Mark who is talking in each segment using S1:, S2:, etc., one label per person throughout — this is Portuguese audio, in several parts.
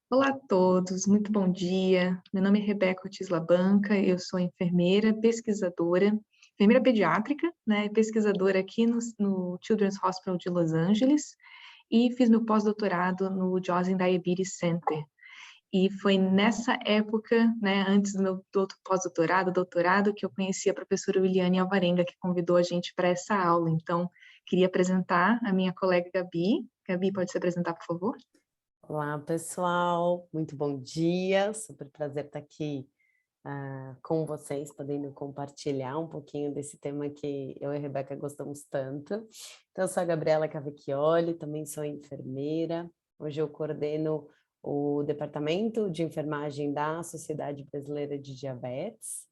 S1: Olá a todos, muito bom dia. Meu nome é Rebeca Ortiz Labanca, eu sou enfermeira, pesquisadora, enfermeira pediátrica, né, pesquisadora aqui no Children's Hospital de Los Angeles e fiz meu pós-doutorado no Jaws and Diabetes Center. E foi nessa época, né, antes do meu pós-doutorado, doutorado, que eu conheci a professora Williane Alvarenga, que convidou a gente para essa aula. Então, queria apresentar a minha colega Gabi. Gabi, pode se apresentar, por favor?
S2: Olá, pessoal, muito bom dia, super prazer estar aqui com vocês, podendo compartilhar um pouquinho desse tema que eu e a Rebeca gostamos tanto. Então, eu sou a Gabriela Cavecchioli, também sou enfermeira, hoje eu coordeno o Departamento de Enfermagem da Sociedade Brasileira de Diabetes,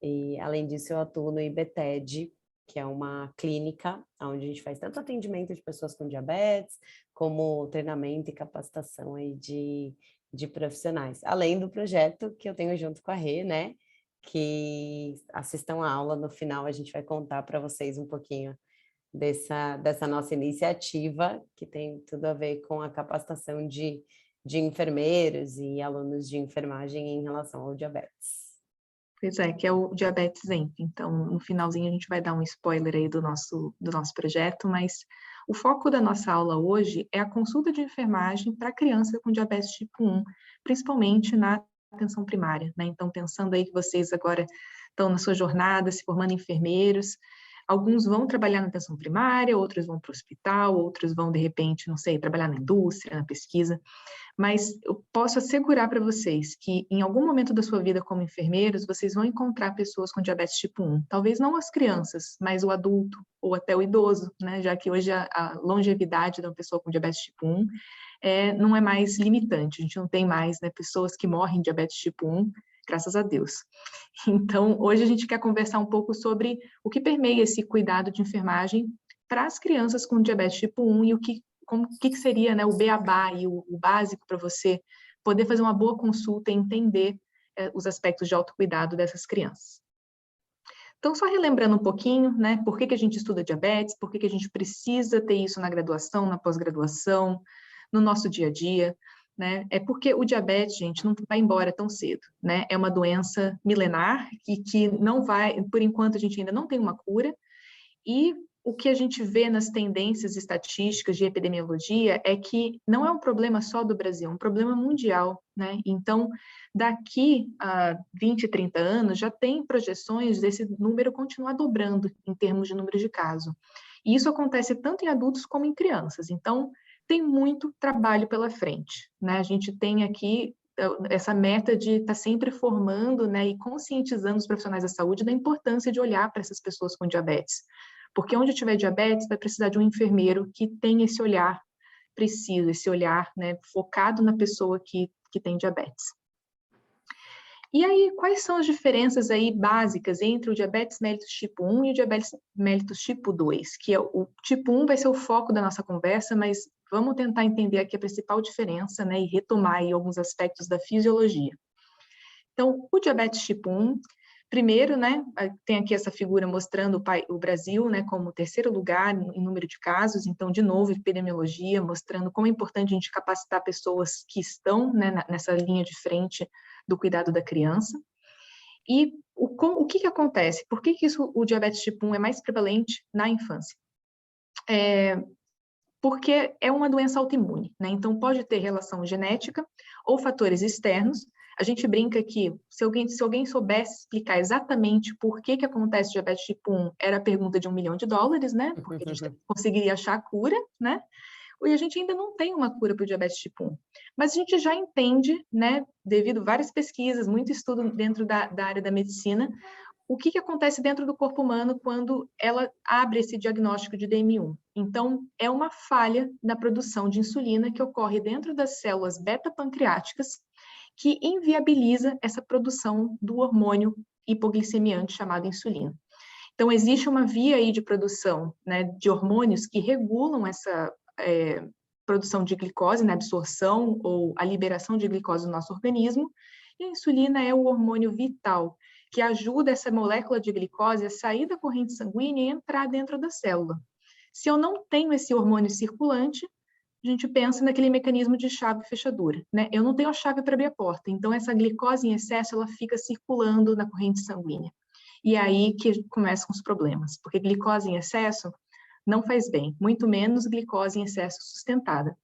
S2: e além disso eu atuo no IBTED, que é uma clínica onde a gente faz tanto atendimento de pessoas com diabetes, como treinamento e capacitação aí de profissionais. Além do projeto que eu tenho junto com a Rê, né? Que assistam a aula, no final a gente vai contar para vocês um pouquinho dessa nossa iniciativa, que tem tudo a ver com a capacitação de enfermeiros e alunos de enfermagem em relação ao diabetes.
S1: Pois é, que é o Diabetes Emp. Então, no finalzinho a gente vai dar um spoiler aí do nosso projeto, mas o foco da nossa aula hoje é a consulta de enfermagem para criança com diabetes tipo 1, principalmente na atenção primária, né? Então, pensando aí que vocês agora estão na sua jornada, se formando enfermeiros, alguns vão trabalhar na atenção primária, outros vão para o hospital, outros vão, de repente, não sei, trabalhar na indústria, na pesquisa. Mas eu posso assegurar para vocês que em algum momento da sua vida como enfermeiros, vocês vão encontrar pessoas com diabetes tipo 1. Talvez não as crianças, mas o adulto ou até o idoso, né? Já que hoje a longevidade de uma pessoa com diabetes tipo 1 não é mais limitante. A gente não tem mais, né, pessoas que morrem de diabetes tipo 1, graças a Deus. Então, hoje a gente quer conversar um pouco sobre o que permeia esse cuidado de enfermagem para as crianças com diabetes tipo 1 e o que seria, né, o beabá e o básico para você poder fazer uma boa consulta e entender os aspectos de autocuidado dessas crianças. Então, só relembrando um pouquinho, né, por que a gente estuda diabetes, por que a gente precisa ter isso na graduação, na pós-graduação, no nosso dia a dia, né, é porque o diabetes, gente, não vai embora tão cedo, né, é uma doença milenar que não vai, por enquanto a gente ainda não tem uma cura, e o que a gente vê nas tendências estatísticas de epidemiologia é que não é um problema só do Brasil, é um problema mundial, né? Então, daqui a 20, 30 anos, já tem projeções desse número continuar dobrando em termos de número de casos. E isso acontece tanto em adultos como em crianças. Então, tem muito trabalho pela frente, né? A gente tem aqui essa meta de estar sempre formando, né, e conscientizando os profissionais da saúde da importância de olhar para essas pessoas com diabetes. Porque onde tiver diabetes, vai precisar de um enfermeiro que tenha esse olhar preciso, esse olhar, né, focado na pessoa que tem diabetes. E aí, quais são as diferenças aí básicas entre o diabetes mellitus tipo 1 e o diabetes mellitus tipo 2? Que é o tipo 1 vai ser o foco da nossa conversa, mas vamos tentar entender aqui a principal diferença, né, e retomar aí alguns aspectos da fisiologia. Então, o diabetes tipo 1, primeiro, né, tem aqui essa figura mostrando o Brasil, né, como o terceiro lugar em número de casos, então, de novo, epidemiologia, mostrando como é importante a gente capacitar pessoas que estão, né, nessa linha de frente do cuidado da criança. E o que acontece? Por que o diabetes tipo 1 é mais prevalente na infância? Porque é uma doença autoimune, né? Então pode ter relação genética ou fatores externos. A gente brinca que se alguém soubesse explicar exatamente por que acontece diabetes tipo 1, era a pergunta de $1 milhão, né? Porque a gente conseguiria achar a cura, né? E a gente ainda não tem uma cura para o diabetes tipo 1. Mas a gente já entende, né, devido a várias pesquisas, muito estudo dentro da área da medicina, o que acontece dentro do corpo humano quando ela abre esse diagnóstico de DM1. Então, é uma falha na produção de insulina que ocorre dentro das células beta-pancreáticas, que inviabiliza essa produção do hormônio hipoglicemiante chamado insulina. Então, existe uma via aí de produção, né, de hormônios que regulam essa produção de glicose, na absorção ou a liberação de glicose no nosso organismo, e a insulina é o hormônio vital, que ajuda essa molécula de glicose a sair da corrente sanguínea e entrar dentro da célula. Se eu não tenho esse hormônio circulante, a gente pensa naquele mecanismo de chave e fechadura, né? Eu não tenho a chave para abrir a porta, então essa glicose em excesso, ela fica circulando na corrente sanguínea. E é aí que começam os problemas, porque glicose em excesso não faz bem, muito menos glicose em excesso sustentada.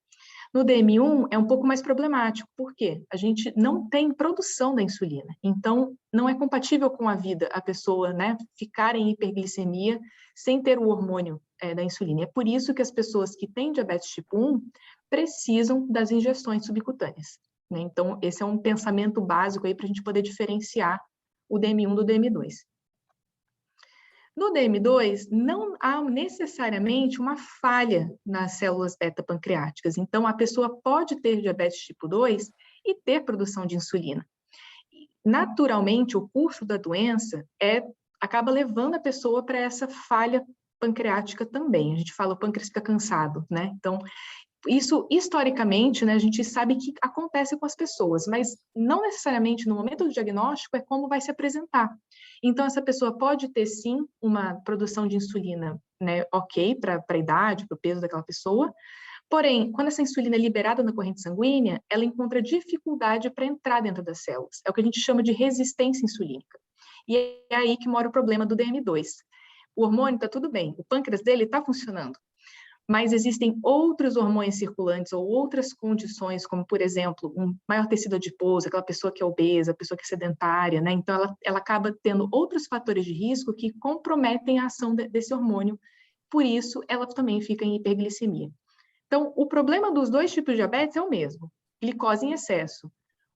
S1: No DM1 é um pouco mais problemático, por quê? A gente não tem produção da insulina, então não é compatível com a vida a pessoa, né, ficar em hiperglicemia sem ter o hormônio da insulina. É por isso que as pessoas que têm diabetes tipo 1 precisam das injeções subcutâneas, né? Então esse é um pensamento básico aí para a gente poder diferenciar o DM1 do DM2. No DM2, não há necessariamente uma falha nas células beta-pancreáticas. Então, a pessoa pode ter diabetes tipo 2 e ter produção de insulina. Naturalmente, o curso da doença acaba levando a pessoa para essa falha pancreática também. A gente fala, o pâncreas fica cansado, né? Então, isso, historicamente, né, a gente sabe que acontece com as pessoas, mas não necessariamente no momento do diagnóstico é como vai se apresentar. Então, essa pessoa pode ter, sim, uma produção de insulina, né, ok, para a idade, para o peso daquela pessoa, porém, quando essa insulina é liberada na corrente sanguínea, ela encontra dificuldade para entrar dentro das células. É o que a gente chama de resistência insulínica. E é aí que mora o problema do DM2. O hormônio está tudo bem, o pâncreas dele está funcionando, mas existem outros hormônios circulantes ou outras condições, como, por exemplo, um maior tecido adiposo, aquela pessoa que é obesa, a pessoa que é sedentária, né? Então, ela acaba tendo outros fatores de risco que comprometem a ação desse hormônio, por isso, ela também fica em hiperglicemia. Então, o problema dos dois tipos de diabetes é o mesmo, glicose em excesso.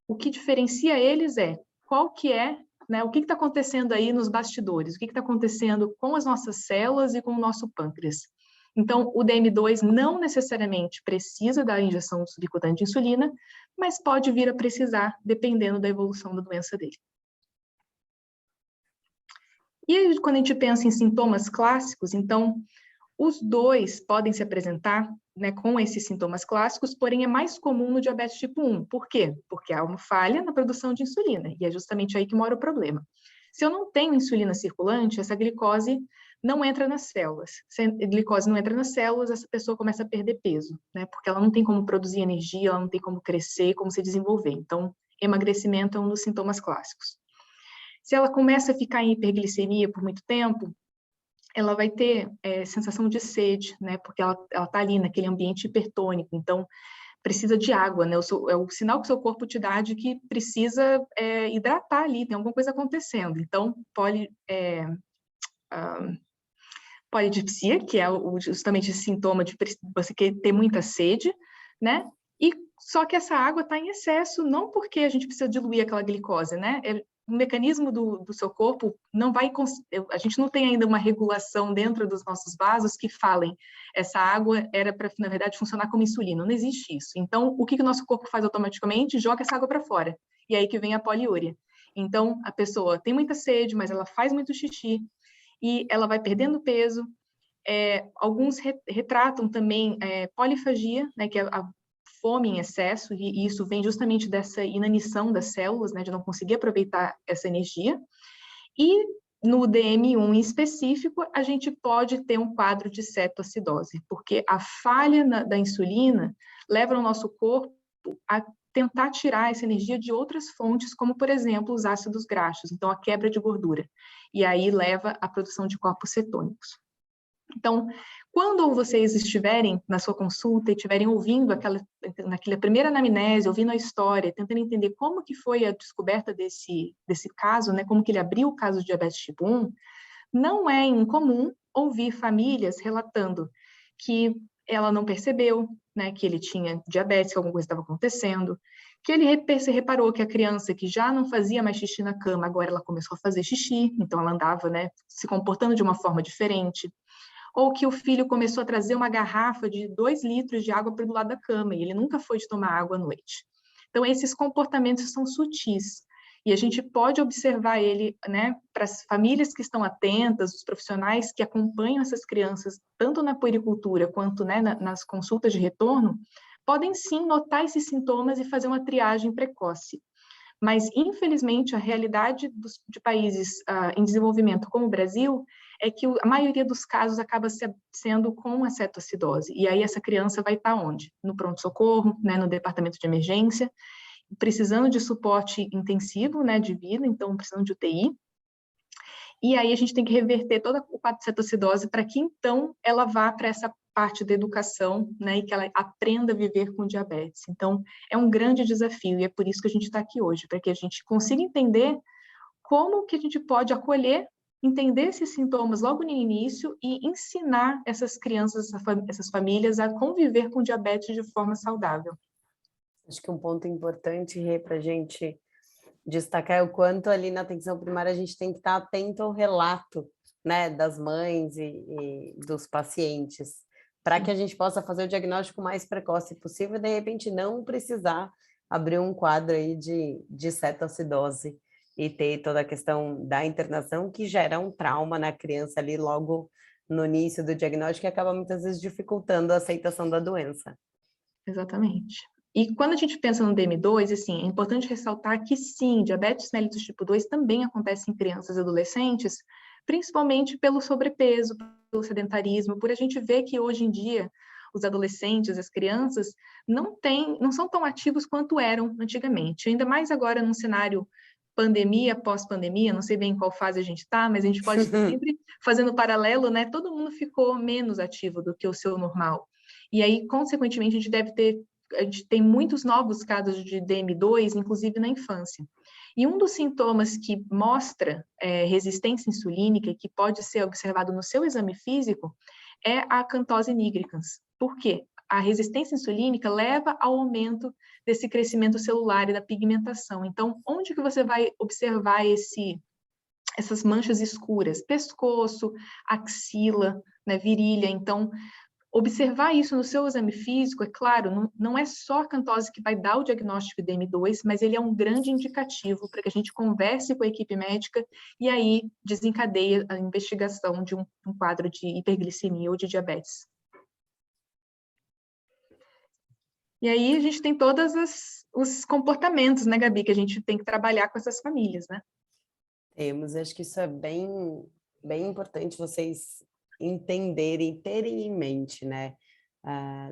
S1: O que diferencia eles é qual que é, né, o que está acontecendo aí nos bastidores, o que está acontecendo com as nossas células e com o nosso pâncreas. Então, o DM2 não necessariamente precisa da injeção subcutânea de insulina, mas pode vir a precisar, dependendo da evolução da doença dele. E aí, quando a gente pensa em sintomas clássicos, então, os dois podem se apresentar, né, com esses sintomas clássicos, porém é mais comum no diabetes tipo 1. Por quê? Porque há uma falha na produção de insulina, e é justamente aí que mora o problema. Se eu não tenho insulina circulante, essa glicose não entra nas células. Se a glicose não entra nas células, essa pessoa começa a perder peso, né? Porque ela não tem como produzir energia, ela não tem como crescer, como se desenvolver. Então, emagrecimento é um dos sintomas clássicos. Se ela começa a ficar em hiperglicemia por muito tempo, ela vai ter sensação de sede, né? Porque ela está ali naquele ambiente hipertônico, então precisa de água, né? É o sinal que o seu corpo te dá de que precisa hidratar ali, tem alguma coisa acontecendo. Então, polidipsia, que é justamente esse sintoma de você ter muita sede, né? E só que essa água está em excesso, não porque a gente precisa diluir aquela glicose, né? O mecanismo do seu corpo não vai... A gente não tem ainda uma regulação dentro dos nossos vasos que falem essa água era para, na verdade, funcionar como insulina. Não existe isso. Então, o que o nosso corpo faz automaticamente? Joga essa água para fora. E aí que vem a poliúria. Então, a pessoa tem muita sede, mas ela faz muito xixi e ela vai perdendo peso. Alguns retratam também polifagia, né, que é a fome em excesso, e isso vem justamente dessa inanição das células, né, de não conseguir aproveitar essa energia. E no DM1 em específico, a gente pode ter um quadro de cetoacidose, porque a falha da insulina leva o nosso corpo a tentar tirar essa energia de outras fontes, como, por exemplo, os ácidos graxos, então a quebra de gordura, e aí leva à produção de corpos cetônicos. Então, quando vocês estiverem na sua consulta e estiverem ouvindo naquela primeira anamnese, ouvindo a história, tentando entender como que foi a descoberta desse caso, né, como que ele abriu o caso de diabetes tipo 1, não é incomum ouvir famílias relatando que ela não percebeu, né, que ele tinha diabetes, que alguma coisa estava acontecendo, que ele reparou que a criança que já não fazia mais xixi na cama, agora ela começou a fazer xixi, então ela andava, né, se comportando de uma forma diferente, ou que o filho começou a trazer uma garrafa de 2 litros de água para do lado da cama, e ele nunca foi de tomar água à noite. Então, esses comportamentos são sutis, e a gente pode observar ele, né, para as famílias que estão atentas, os profissionais que acompanham essas crianças, tanto na puericultura quanto, né, nas consultas de retorno, podem sim notar esses sintomas e fazer uma triagem precoce. Mas, infelizmente, a realidade de países em desenvolvimento como o Brasil é que a maioria dos casos acaba sendo com a cetoacidose. E aí essa criança vai estar onde? No pronto-socorro, né, no departamento de emergência, precisando de suporte intensivo, né, de vida, então precisando de UTI. E aí a gente tem que reverter toda o quadro de cetoacidose para que então ela vá para essa parte da educação, né, e que ela aprenda a viver com diabetes. Então, é um grande desafio e é por isso que a gente está aqui hoje, para que a gente consiga entender como que a gente pode acolher, entender esses sintomas logo no início e ensinar essas crianças, essas famílias a conviver com diabetes de forma saudável.
S2: Acho que um ponto importante, Rê, para a gente destacar é o quanto ali na atenção primária a gente tem que estar atento ao relato, né, das mães e dos pacientes, para que a gente possa fazer o diagnóstico mais precoce possível e, de repente, não precisar abrir um quadro aí de cetoacidose e ter toda a questão da internação, que gera um trauma na criança ali logo no início do diagnóstico e acaba muitas vezes dificultando a aceitação da doença.
S1: Exatamente. E quando a gente pensa no DM2, assim, é importante ressaltar que sim, diabetes mellitus tipo 2 também acontece em crianças e adolescentes, principalmente pelo sobrepeso, pelo sedentarismo, por a gente ver que hoje em dia os adolescentes, as crianças, não são tão ativos quanto eram antigamente. Ainda mais agora num cenário pandemia, pós-pandemia, não sei bem em qual fase a gente está, mas a gente pode estar sempre fazendo paralelo, né? Todo mundo ficou menos ativo do que o seu normal. E aí, consequentemente, a gente tem muitos novos casos de DM2, inclusive na infância. E um dos sintomas que mostra resistência insulínica, que pode ser observado no seu exame físico, é a acantose nigricans. Por quê? A resistência insulínica leva ao aumento desse crescimento celular e da pigmentação. Então, onde que você vai observar essas manchas escuras? Pescoço, axila, né, virilha. Então, observar isso no seu exame físico, é claro, não é só a acantose que vai dar o diagnóstico de DM2, mas ele é um grande indicativo para que a gente converse com a equipe médica e aí desencadeie a investigação de um quadro de hiperglicemia ou de diabetes. E aí a gente tem todos os comportamentos, né, Gabi, que a gente tem que trabalhar com essas famílias, né?
S2: Temos, acho que isso é bem importante vocês entenderem, terem em mente, né?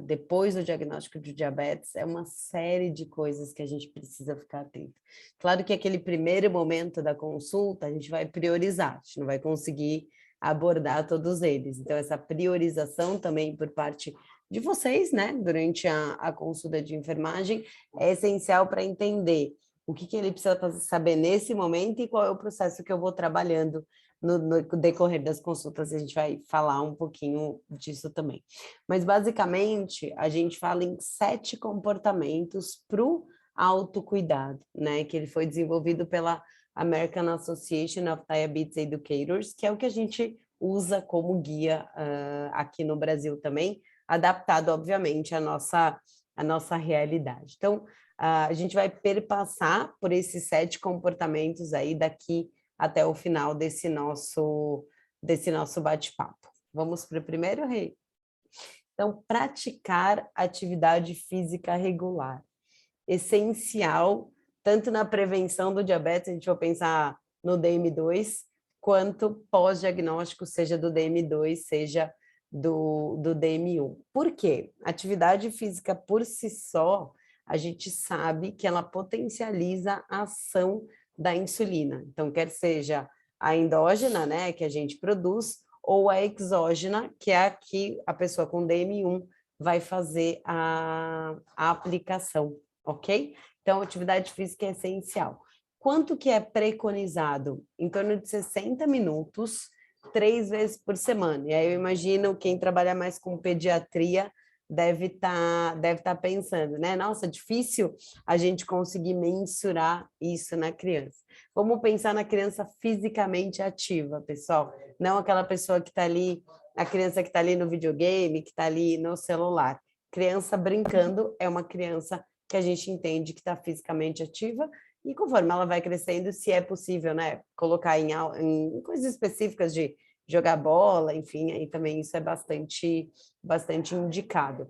S2: Depois do diagnóstico de diabetes, é uma série de coisas que a gente precisa ficar atento. Claro que aquele primeiro momento da consulta, a gente vai priorizar, a gente não vai conseguir abordar todos eles. Então, essa priorização também por parte de vocês, né, durante a consulta de enfermagem, é essencial para entender o que ele precisa saber nesse momento e qual é o processo que eu vou trabalhando no decorrer das consultas. A gente vai falar um pouquinho disso também. Mas, basicamente, a gente fala em 7 comportamentos para o autocuidado, né? Que ele foi desenvolvido pela American Association of Diabetes Educators, que é o que a gente usa como guia aqui no Brasil também, adaptado, obviamente, à nossa realidade. Então, a gente vai perpassar por esses 7 comportamentos aí daqui até o final desse nosso bate-papo. Vamos para o primeiro, Rei? Então, praticar atividade física regular. Essencial, tanto na prevenção do diabetes, a gente vai pensar no DM2, quanto pós-diagnóstico, seja do DM2, seja do DM1. Por quê? Atividade física por si só, a gente sabe que ela potencializa a ação da insulina. Então, quer seja a endógena, né, que a gente produz, ou a exógena, que é a que a pessoa com DM1 vai fazer a aplicação, ok? Então, atividade física é essencial. Quanto que é preconizado? Em torno de 60 minutos, 3 vezes por semana. E aí eu imagino quem trabalha mais com pediatria deve tá pensando, né? Nossa, difícil a gente conseguir mensurar isso na criança. Vamos pensar na criança fisicamente ativa, pessoal. Não aquela pessoa que está ali, a criança que está ali no videogame, que está ali no celular. Criança brincando é uma criança que a gente entende que está fisicamente ativa e conforme ela vai crescendo, se é possível, né, colocar em coisas específicas de jogar bola, enfim, aí também isso é bastante indicado.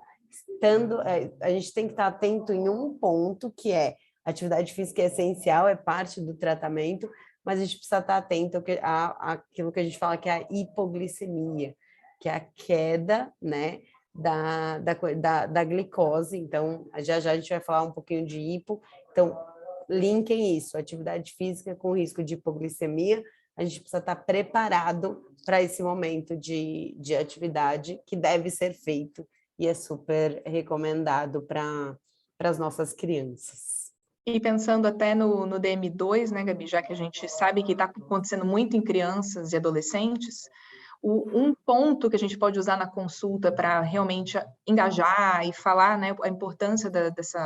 S2: A gente tem que estar atento em um ponto, que é atividade física é essencial, é parte do tratamento, mas a gente precisa estar atento àquilo que a gente fala que é a hipoglicemia, que é a queda, né, da glicose. Então, já a gente vai falar um pouquinho de hipo. Então, linkem isso, atividade física com risco de hipoglicemia. A gente precisa estar preparado para esse momento de atividade que deve ser feito e é super recomendado para as nossas crianças.
S1: E pensando até no DM2, né, Gabi, já que a gente sabe que está acontecendo muito em crianças e adolescentes, um ponto que a gente pode usar na consulta para realmente engajar e falar, né, a importância desse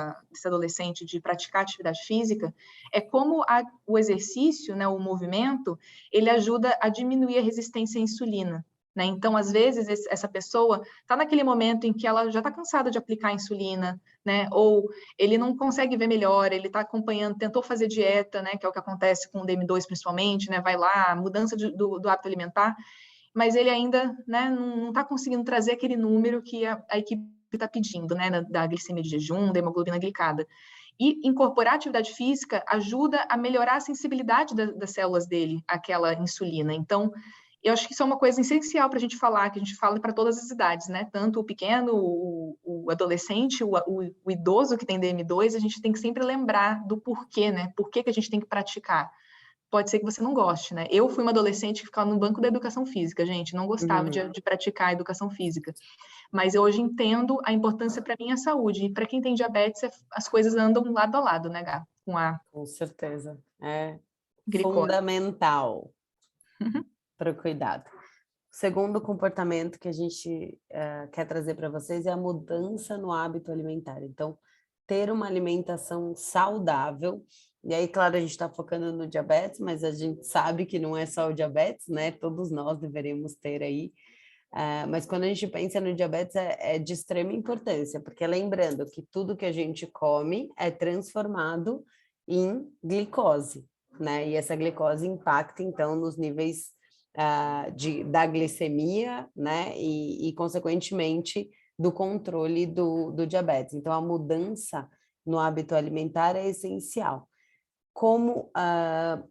S1: adolescente de praticar atividade física é como o exercício, né, o movimento, ele ajuda a diminuir a resistência à insulina. Né? Então, às vezes, essa pessoa está naquele momento em que ela já está cansada de aplicar a insulina, né? Ou ele não consegue ver melhor, ele está acompanhando, tentou fazer dieta, né? Que é o que acontece com o DM2 principalmente, né? Vai lá, mudança do hábito alimentar, mas ele ainda, né, não está conseguindo trazer aquele número que a equipe está pedindo, né? Da glicemia de jejum, da hemoglobina glicada. E incorporar atividade física ajuda a melhorar a sensibilidade das células dele àquela insulina. Então, eu acho que isso é uma coisa essencial para a gente falar, que a gente fala para todas as idades, né? Tanto o pequeno, o adolescente, o idoso que tem DM2, a gente tem que sempre lembrar do porquê, né? Por que a gente tem que praticar. Pode ser que você não goste, né? Eu fui uma adolescente que ficava no banco da educação física, gente, não gostava de praticar a educação física. Mas eu hoje entendo a importância para a minha saúde. E para quem tem diabetes, as coisas andam lado a lado, né, Gá?
S2: Com certeza. É
S1: glicose.
S2: Fundamental para o cuidado. O segundo comportamento que a gente quer trazer para vocês é a mudança no hábito alimentar. Então, ter uma alimentação saudável. E aí, claro, a gente está focando no diabetes, mas a gente sabe que não é só o diabetes, né? Todos nós deveríamos ter aí. Mas quando a gente pensa no diabetes, é de extrema importância, porque lembrando que tudo que a gente come é transformado em glicose, né? E essa glicose impacta, então, nos níveis da glicemia, né? E consequentemente, do controle do diabetes. Então, a mudança no hábito alimentar é essencial. Como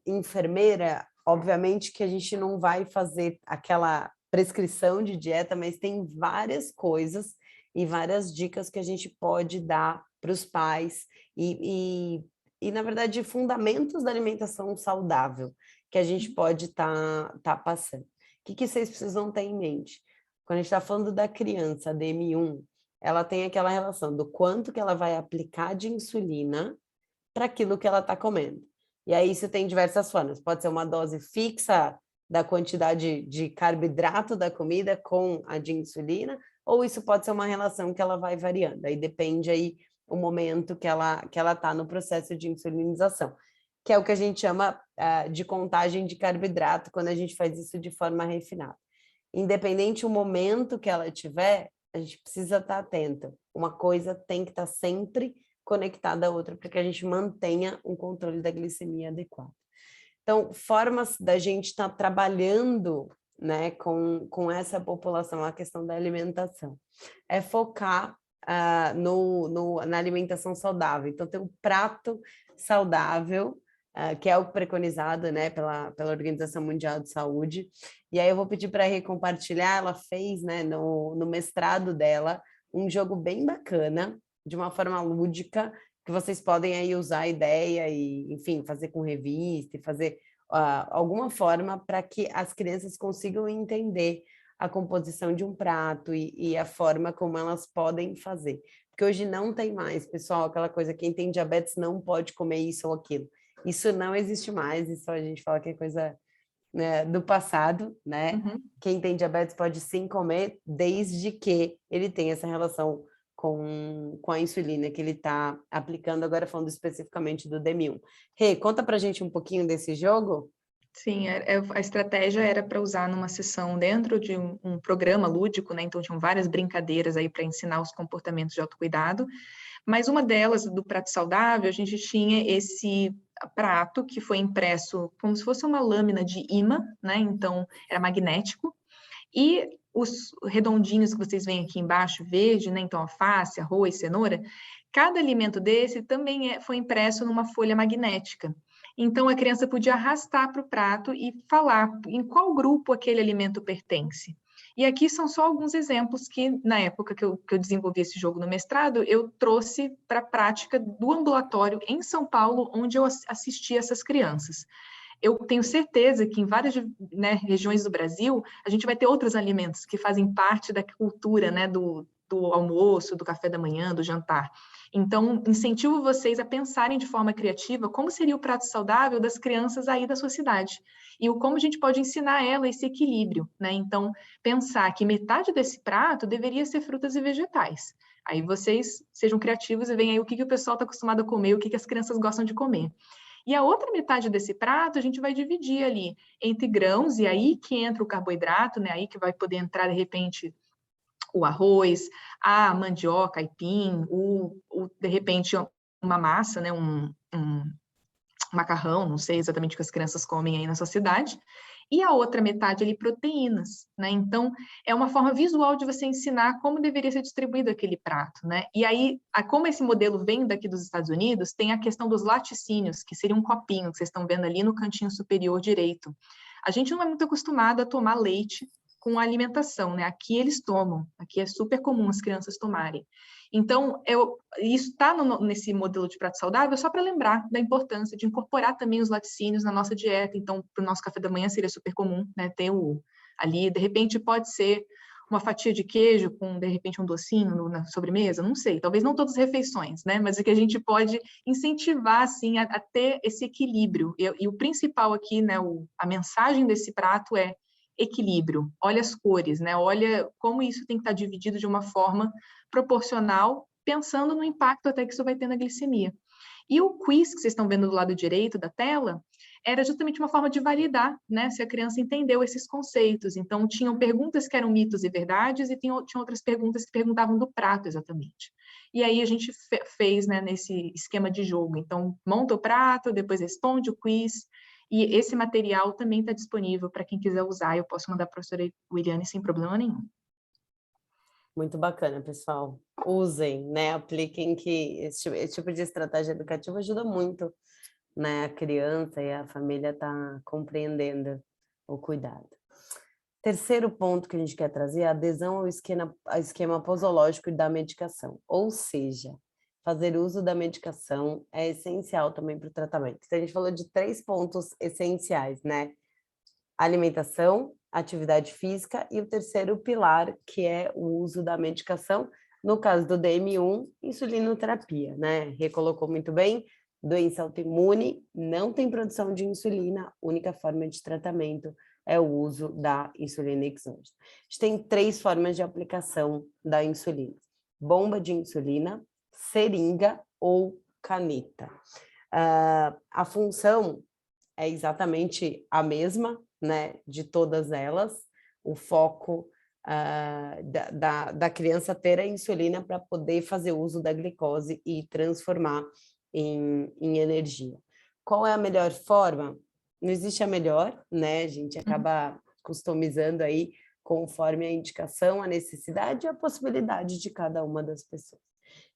S2: enfermeira, obviamente que a gente não vai fazer aquela prescrição de dieta, mas tem várias coisas e várias dicas que a gente pode dar para os pais e, na verdade, fundamentos da alimentação saudável que a gente pode tá passando. O que vocês precisam ter em mente? Quando a gente está falando da criança, a DM1, ela tem aquela relação do quanto que ela vai aplicar de insulina para aquilo que ela está comendo. E aí isso tem diversas formas. Pode ser uma dose fixa da quantidade de carboidrato da comida com a de insulina, ou isso pode ser uma relação que ela vai variando. Aí depende aí o momento que ela está no processo de insulinização, que é o que a gente chama de contagem de carboidrato, quando a gente faz isso de forma refinada. Independente o momento que ela tiver, a gente precisa estar atento. Uma coisa tem que estar sempre conectada à outra, para que a gente mantenha um controle da glicemia adequado. Então, formas da gente estar trabalhando, né, com essa população, a questão da alimentação, é focar na alimentação saudável. Então, tem um prato saudável, que é o preconizado, né, pela Organização Mundial de Saúde. E aí eu vou pedir para a Rê compartilhar, ela fez, né, no mestrado dela, um jogo bem bacana, de uma forma lúdica, que vocês podem aí usar a ideia e, enfim, fazer com revista e fazer alguma forma para que as crianças consigam entender a composição de um prato e a forma como elas podem fazer. Porque hoje não tem mais, pessoal, aquela coisa, quem tem diabetes não pode comer isso ou aquilo. Isso não existe mais, isso a gente fala que é coisa, né, do passado, né?
S1: Uhum.
S2: Quem tem diabetes pode sim comer, desde que ele tenha essa relação com a insulina que ele está aplicando, agora falando especificamente do DM1. Rê, conta pra gente um pouquinho desse jogo?
S1: Sim, a estratégia era para usar numa sessão dentro de um programa lúdico, né? Então tinham várias brincadeiras aí para ensinar os comportamentos de autocuidado, mas uma delas, do prato saudável, a gente tinha esse prato que foi impresso como se fosse uma lâmina de imã, né? Então era magnético, e os redondinhos que vocês veem aqui embaixo, verde, né? Então alface, arroz, cenoura, cada alimento desse também foi impresso numa folha magnética. Então, a criança podia arrastar para o prato e falar em qual grupo aquele alimento pertence. E aqui são só alguns exemplos que, na época que eu desenvolvi esse jogo no mestrado, eu trouxe para a prática do ambulatório em São Paulo, onde eu assisti essas crianças. Eu tenho certeza que em várias, né, regiões do Brasil, a gente vai ter outros alimentos que fazem parte da cultura, né, do almoço, do café da manhã, do jantar. Então, incentivo vocês a pensarem de forma criativa como seria o prato saudável das crianças aí da sua cidade e como a gente pode ensinar a ela esse equilíbrio, né? Então, pensar que metade desse prato deveria ser frutas e vegetais. Aí vocês sejam criativos e veem aí o que o pessoal está acostumado a comer, o que as crianças gostam de comer. E a outra metade desse prato a gente vai dividir ali entre grãos, e aí que entra o carboidrato, né? Aí que vai poder entrar, de repente, o arroz, a mandioca, aipim, de repente, uma massa, né? Um macarrão, não sei exatamente o que as crianças comem aí na sua cidade, e a outra metade ali, proteínas, né? Então, é uma forma visual de você ensinar como deveria ser distribuído aquele prato, né? E aí, como esse modelo vem daqui dos Estados Unidos, tem a questão dos laticínios, que seria um copinho que vocês estão vendo ali no cantinho superior direito. A gente não é muito acostumado a tomar leite com alimentação, né? Aqui eles tomam, aqui é super comum as crianças tomarem. Então, isso está nesse modelo de prato saudável só para lembrar da importância de incorporar também os laticínios na nossa dieta. Então, para o nosso café da manhã seria super comum, né, ter ali, de repente pode ser uma fatia de queijo com, de repente, um docinho na sobremesa, não sei, talvez não todas as refeições, né, mas é que a gente pode incentivar, assim, a ter esse equilíbrio. E o principal aqui, né, a mensagem desse prato é equilíbrio. Olha as cores, né, olha como isso tem que estar dividido de uma forma proporcional, pensando no impacto até que isso vai ter na glicemia. E o quiz que vocês estão vendo do lado direito da tela era justamente uma forma de validar, né, se a criança entendeu esses conceitos. Então, tinham perguntas que eram mitos e verdades e tinham outras perguntas que perguntavam do prato exatamente. E aí a gente fez, né, nesse esquema de jogo. Então, monta o prato, depois responde o quiz, e esse material também está disponível para quem quiser usar. Eu posso mandar para a professora Williane sem problema nenhum.
S2: Muito bacana, pessoal. Usem, né? Apliquem que esse tipo de estratégia educativa ajuda muito, né? A criança e a família tá compreendendo o cuidado. Terceiro ponto que a gente quer trazer é a adesão ao esquema posológico da medicação, ou seja, fazer uso da medicação é essencial também para o tratamento. Então, a gente falou de 3 pontos essenciais, né? Alimentação, atividade física e o terceiro pilar, que é o uso da medicação, no caso do DM1, insulinoterapia, né? Recolocou muito bem, doença autoimune, não tem produção de insulina, única forma de tratamento é o uso da insulina exógena. A gente tem 3 formas de aplicação da insulina: bomba de insulina, seringa ou caneta. A função é exatamente a mesma, né, de todas elas, o foco da criança ter a insulina para poder fazer uso da glicose e transformar em energia. Qual é a melhor forma? Não existe a melhor, né? A gente acaba customizando aí conforme a indicação, a necessidade e a possibilidade de cada uma das pessoas.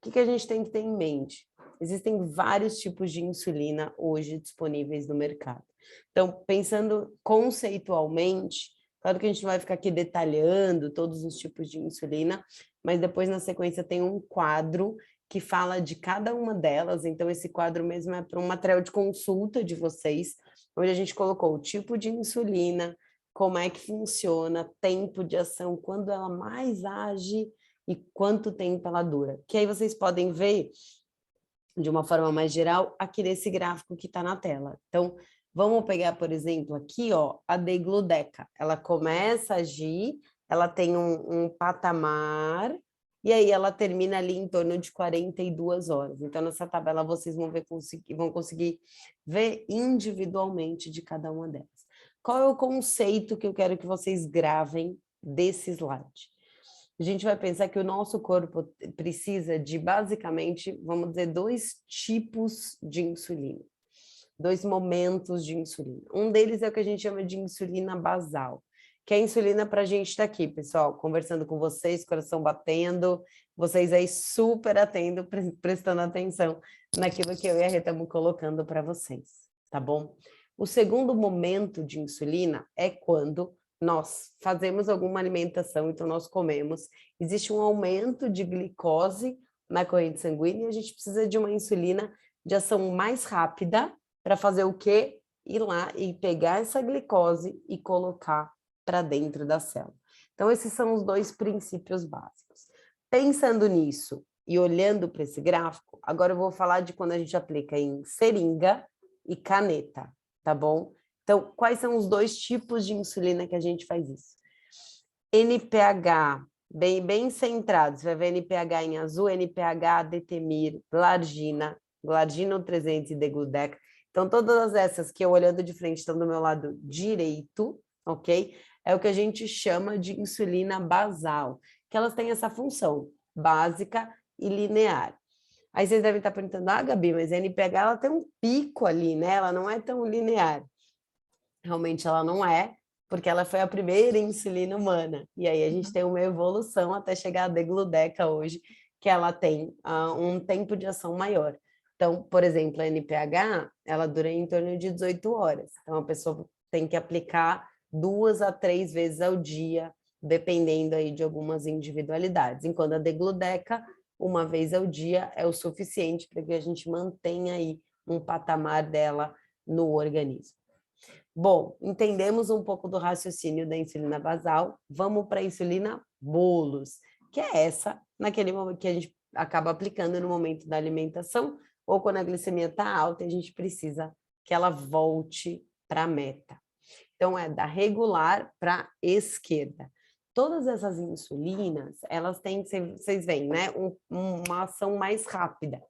S2: O que a gente tem que ter em mente? Existem vários tipos de insulina hoje disponíveis no mercado. Então, pensando conceitualmente, claro que a gente não vai ficar aqui detalhando todos os tipos de insulina, mas depois na sequência tem um quadro que fala de cada uma delas, então esse quadro mesmo é para um material de consulta de vocês, onde a gente colocou o tipo de insulina, como é que funciona, tempo de ação, quando ela mais age e quanto tempo ela dura. Que aí vocês podem ver, de uma forma mais geral, aqui nesse gráfico que está na tela. Então, vamos pegar, por exemplo, aqui, ó, a degludeca. Ela começa a agir, ela tem um patamar, e aí ela termina ali em torno de 42 horas. Então, nessa tabela, vocês vão conseguir ver individualmente de cada uma delas. Qual é o conceito que eu quero que vocês gravem desse slide? A gente vai pensar que o nosso corpo precisa de, basicamente, vamos dizer, 2 tipos de insulina. 2 momentos de insulina. Um deles é o que a gente chama de insulina basal, que é a insulina para a gente estar aqui, pessoal, conversando com vocês, coração batendo, vocês aí super atendo, prestando atenção naquilo que eu e a Rê estamos colocando para vocês. tá bom? O segundo momento de insulina é quando nós fazemos alguma alimentação, então nós comemos, existe um aumento de glicose na corrente sanguínea e a gente precisa de uma insulina de ação mais rápida para fazer o quê? Ir lá e pegar essa glicose e colocar para dentro da célula. Então, esses são os dois princípios básicos. Pensando nisso e olhando para esse gráfico, agora eu vou falar de quando a gente aplica em seringa e caneta, tá bom? Então, quais são os dois tipos de insulina que a gente faz isso? NPH, bem centrado, você vai ver NPH em azul, NPH, Detemir, Glargina, Glargina 300 e Degludec. Então, todas essas que eu olhando de frente estão do meu lado direito, ok? É o que a gente chama de insulina basal, que elas têm essa função básica e linear. Aí vocês devem estar perguntando, Gabi, mas a NPH ela tem um pico ali, né? Ela não é tão linear. Realmente ela não é, porque ela foi a primeira insulina humana. E aí a gente tem uma evolução até chegar à Degludeca hoje, que ela tem um tempo de ação maior. Então, por exemplo, a NPH, ela dura em torno de 18 horas. Então, a pessoa tem que aplicar 2 a 3 vezes ao dia, dependendo aí de algumas individualidades. Enquanto a Degludeca, uma vez ao dia é o suficiente para que a gente mantenha aí um patamar dela no organismo. Bom, entendemos um pouco do raciocínio da insulina basal, vamos para a insulina bolos, que é essa, naquele momento que a gente acaba aplicando no momento da alimentação, ou quando a glicemia está alta e a gente precisa que ela volte para a meta. Então, é da regular para a esquerda. Todas essas insulinas, elas têm, vocês veem, né, uma ação mais rápida.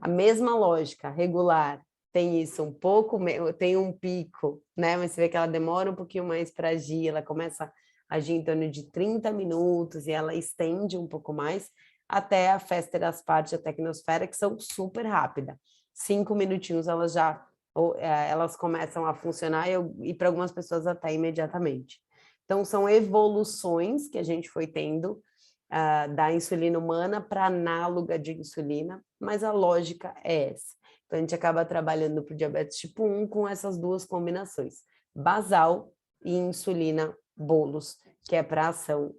S2: A mesma lógica, regular, tem isso um pouco, tem um pico, né? Mas você vê que ela demora um pouquinho mais para agir, ela começa a agir em torno de 30 minutos e ela estende um pouco mais até a Fester Aspartia Tecnosfera, que são super rápidas. 5 minutinhos elas começam a funcionar e para algumas pessoas até imediatamente. Então, são evoluções que a gente foi tendo da insulina humana para análoga de insulina, mas a lógica é essa. Então, a gente acaba trabalhando para o diabetes tipo 1 com essas duas combinações, basal e insulina bolos, que é para a ação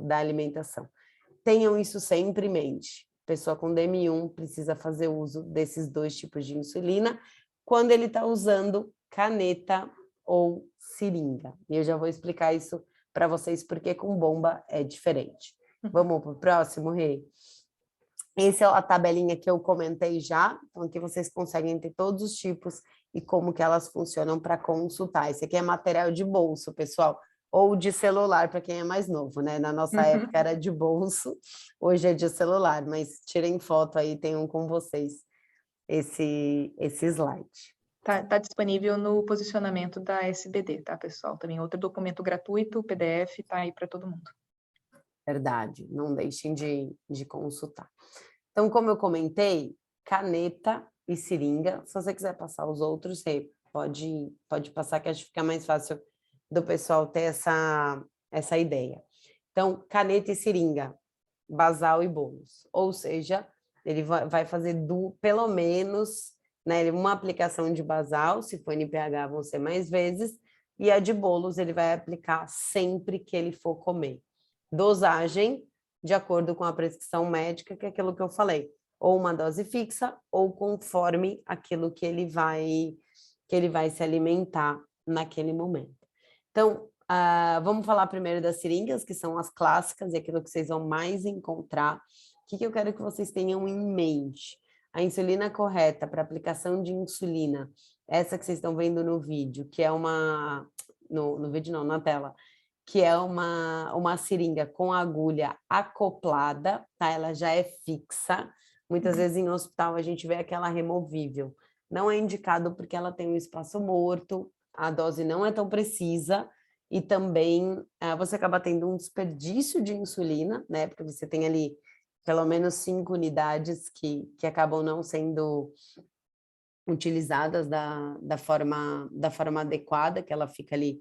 S2: da alimentação. Tenham isso sempre em mente. Pessoa com DM1 precisa fazer uso desses dois tipos de insulina quando ele está usando caneta ou seringa. E eu já vou explicar isso para vocês, porque com bomba é diferente. Vamos para o próximo, Rê? Essa é a tabelinha que eu comentei já, então aqui vocês conseguem ter todos os tipos e como que elas funcionam para consultar. Esse aqui é material de bolso, pessoal, ou de celular para quem é mais novo, né? Na nossa época era de bolso, hoje é de celular, mas tirem foto aí, tenham com vocês esse slide.
S1: Tá disponível no posicionamento da SBD, tá, pessoal? Também outro documento gratuito, o PDF, tá aí para todo mundo.
S2: Verdade, não deixem de consultar. Então, como eu comentei, caneta e seringa. Se você quiser passar os outros, você pode passar, que acho que fica mais fácil do pessoal ter essa ideia. Então, caneta e seringa, basal e bolos. Ou seja, ele vai fazer pelo menos, né, uma aplicação de basal, se for NPH vão ser mais vezes, e a de bolos ele vai aplicar sempre que ele for comer. Dosagem, de acordo com a prescrição médica, que é aquilo que eu falei, ou uma dose fixa, ou conforme aquilo que ele vai se alimentar naquele momento. Então, vamos falar primeiro das seringas, que são as clássicas, e aquilo que vocês vão mais encontrar. O que eu quero que vocês tenham em mente? A insulina correta para aplicação de insulina, essa que vocês estão vendo no vídeo, que é no vídeo não, na tela, que é uma seringa com agulha acoplada, tá? Ela já é fixa. Muitas vezes em hospital a gente vê aquela removível. Não é indicado porque ela tem um espaço morto, a dose não é tão precisa e também você acaba tendo um desperdício de insulina, né? Porque você tem ali pelo menos 5 unidades que acabam não sendo utilizadas da forma adequada, que ela fica ali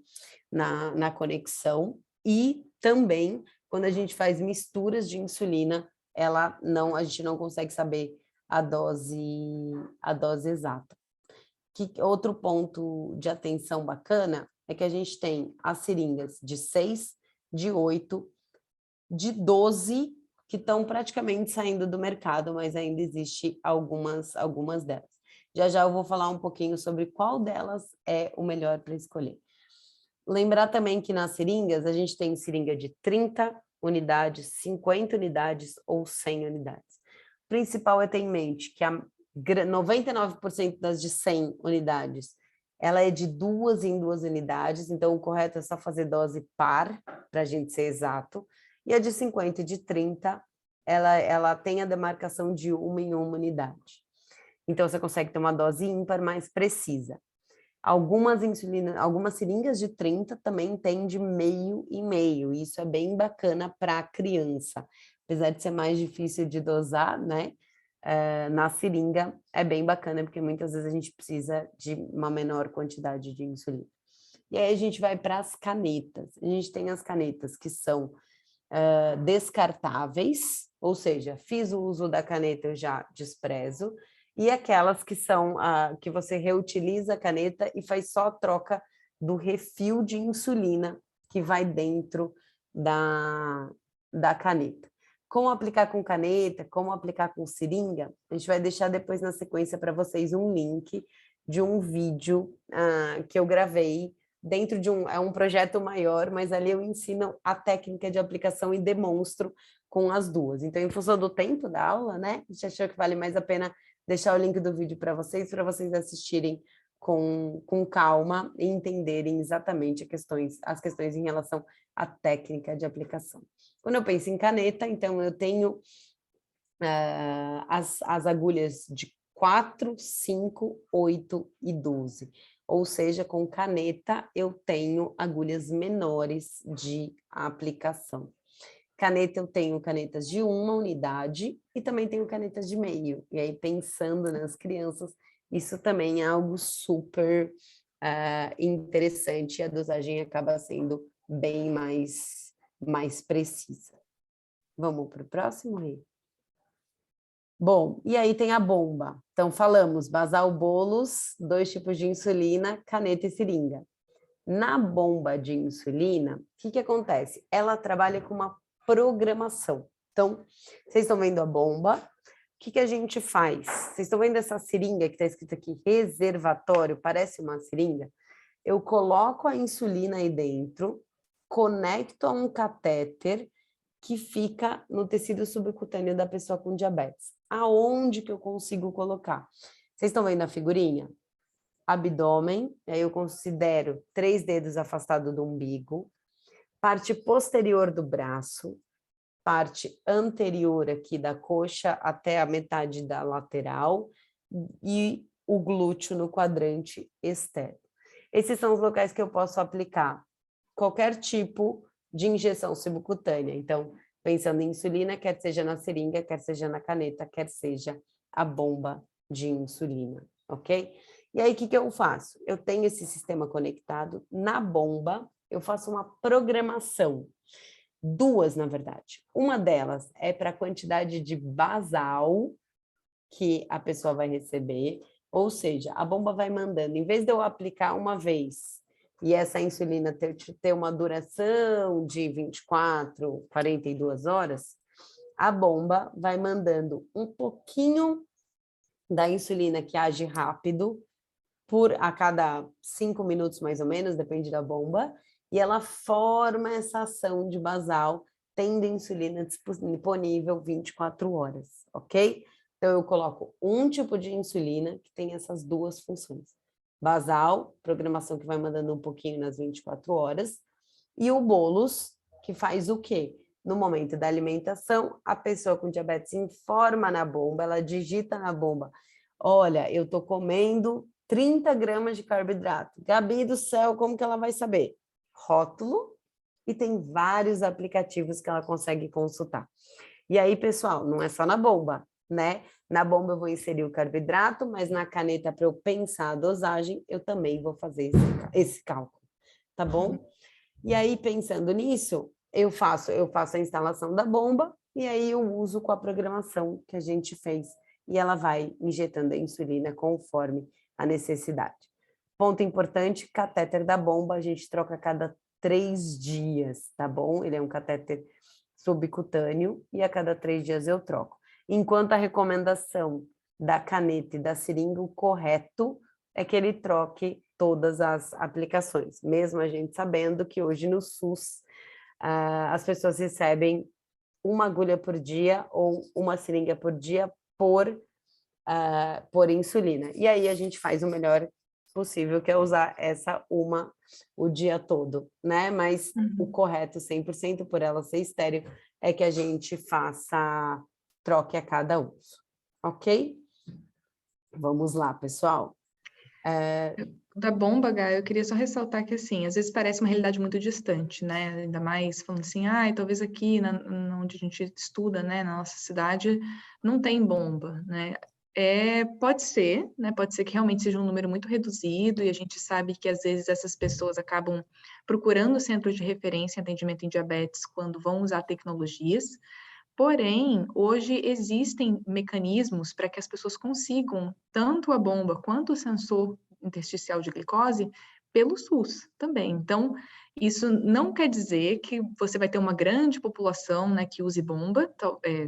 S2: na conexão, e também quando a gente faz misturas de insulina, a gente não consegue saber a dose exata. O outro ponto de atenção bacana é que a gente tem as seringas de 6, de 8, de 12, que estão praticamente saindo do mercado, mas ainda existe algumas delas. Já já eu vou falar um pouquinho sobre qual delas é o melhor para escolher. Lembrar também que nas seringas, a gente tem seringa de 30 unidades, 50 unidades ou 100 unidades. O principal é ter em mente que 99% das de 100 unidades, ela é de 2 em 2 unidades, então o correto é só fazer dose par, para a gente ser exato. E a de 50 e de 30, ela tem a demarcação de 1 em 1 unidade. Então, você consegue ter uma dose ímpar mais precisa. Algumas seringas de 30 também tem de meio e meio. Isso é bem bacana para a criança. Apesar de ser mais difícil de dosar, né? Na seringa é bem bacana, porque muitas vezes a gente precisa de uma menor quantidade de insulina. E aí a gente vai para as canetas. A gente tem as canetas que são descartáveis, ou seja, fiz o uso da caneta, eu já desprezo, e aquelas que são que você reutiliza a caneta e faz só a troca do refil de insulina que vai dentro da caneta. Como aplicar com caneta, como aplicar com seringa, a gente vai deixar depois na sequência para vocês um link de um vídeo que eu gravei dentro de um projeto maior, mas ali eu ensino a técnica de aplicação e demonstro com as duas. Então, em função do tempo da aula, né, a gente achou que vale mais a pena deixar o link do vídeo para vocês assistirem com calma e entenderem exatamente as questões em relação à técnica de aplicação. Quando eu penso em caneta, então eu tenho as agulhas de 4, 5, 8 e 12. Ou seja, com caneta eu tenho agulhas menores de aplicação. Caneta, eu tenho canetas de 1 unidade e também tenho canetas de meio. E aí, pensando nas crianças, isso também é algo super interessante e a dosagem acaba sendo bem mais precisa. Vamos para o próximo, Rê? Bom, e aí tem a bomba. Então, falamos basal bolos, 2 tipos de insulina, caneta e seringa. Na bomba de insulina, o que acontece? Ela trabalha com uma programação. Então, vocês estão vendo a bomba, o que a gente faz? Vocês estão vendo essa seringa que está escrito aqui, reservatório, parece uma seringa? Eu coloco a insulina aí dentro, conecto a um catéter que fica no tecido subcutâneo da pessoa com diabetes. Aonde que eu consigo colocar? Vocês estão vendo a figurinha? Abdômen, aí eu considero 3 dedos afastados do umbigo, parte posterior do braço, parte anterior aqui da coxa até a metade da lateral e o glúteo no quadrante externo. Esses são os locais que eu posso aplicar qualquer tipo de injeção subcutânea. Então, pensando em insulina, quer seja na seringa, quer seja na caneta, quer seja a bomba de insulina, ok? E aí, o que eu faço? Eu tenho esse sistema conectado, na bomba, eu faço uma programação. 2, na verdade. Uma delas é para a quantidade de basal que a pessoa vai receber, ou seja, a bomba vai mandando, em vez de eu aplicar uma vez e essa insulina ter uma duração de 24, 42 horas, a bomba vai mandando um pouquinho da insulina que age rápido, a cada 5 minutos mais ou menos, depende da bomba, e ela forma essa ação de basal, tendo insulina disponível 24 horas, ok? Então, eu coloco um tipo de insulina que tem essas 2 funções. Basal, programação que vai mandando um pouquinho nas 24 horas, e o bolus, que faz o quê? No momento da alimentação, a pessoa com diabetes informa na bomba, ela digita na bomba, olha, eu estou comendo 30 gramas de carboidrato. Gabi do céu, como que ela vai saber? Rótulo, e tem vários aplicativos que ela consegue consultar. E aí, pessoal, não é só na bomba, né? Na bomba eu vou inserir o carboidrato, mas na caneta, para eu pensar a dosagem, eu também vou fazer esse cálculo, tá bom? E aí, pensando nisso, eu faço a instalação da bomba e aí eu uso com a programação que a gente fez e ela vai injetando a insulina conforme a necessidade. Ponto importante, catéter da bomba, a gente troca a cada 3 dias, tá bom? Ele é um catéter subcutâneo e a cada 3 dias eu troco. Enquanto a recomendação da caneta e da seringa, o correto é que ele troque todas as aplicações, mesmo a gente sabendo que hoje no SUS as pessoas recebem uma agulha por dia ou uma seringa por dia por insulina. E aí a gente faz o melhor possível, que é usar essa uma o dia todo, né? Mas o correto 100% por ela ser estéril é que a gente troque a cada uso, ok? Vamos lá, pessoal.
S1: Da bomba, Gá, eu queria só ressaltar que, assim, às vezes parece uma realidade muito distante, né? Ainda mais falando assim, talvez aqui, onde a gente estuda, né, na nossa cidade, não tem bomba, né? Pode ser, né? Pode ser que realmente seja um número muito reduzido e a gente sabe que, às vezes, essas pessoas acabam procurando centros de referência em atendimento em diabetes quando vão usar tecnologias. Porém, hoje existem mecanismos para que as pessoas consigam tanto a bomba quanto o sensor intersticial de glicose pelo SUS também. Então, isso não quer dizer que você vai ter uma grande população, né, que use bomba,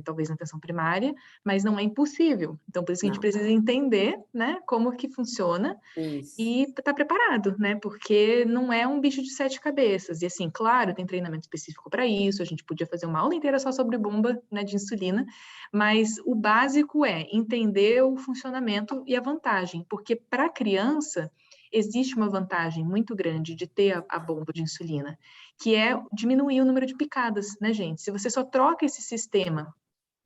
S1: talvez na atenção primária, mas não é impossível. Então, por isso que a gente precisa entender, né, como que funciona e estar preparado, né, porque não é um bicho de 7 cabeças. E assim, claro, tem treinamento específico para isso, a gente podia fazer uma aula inteira só sobre bomba, né, de insulina, mas o básico é entender o funcionamento e a vantagem, porque para a criança existe uma vantagem muito grande de ter a bomba de insulina, que é diminuir o número de picadas, né, gente? Se você só troca esse sistema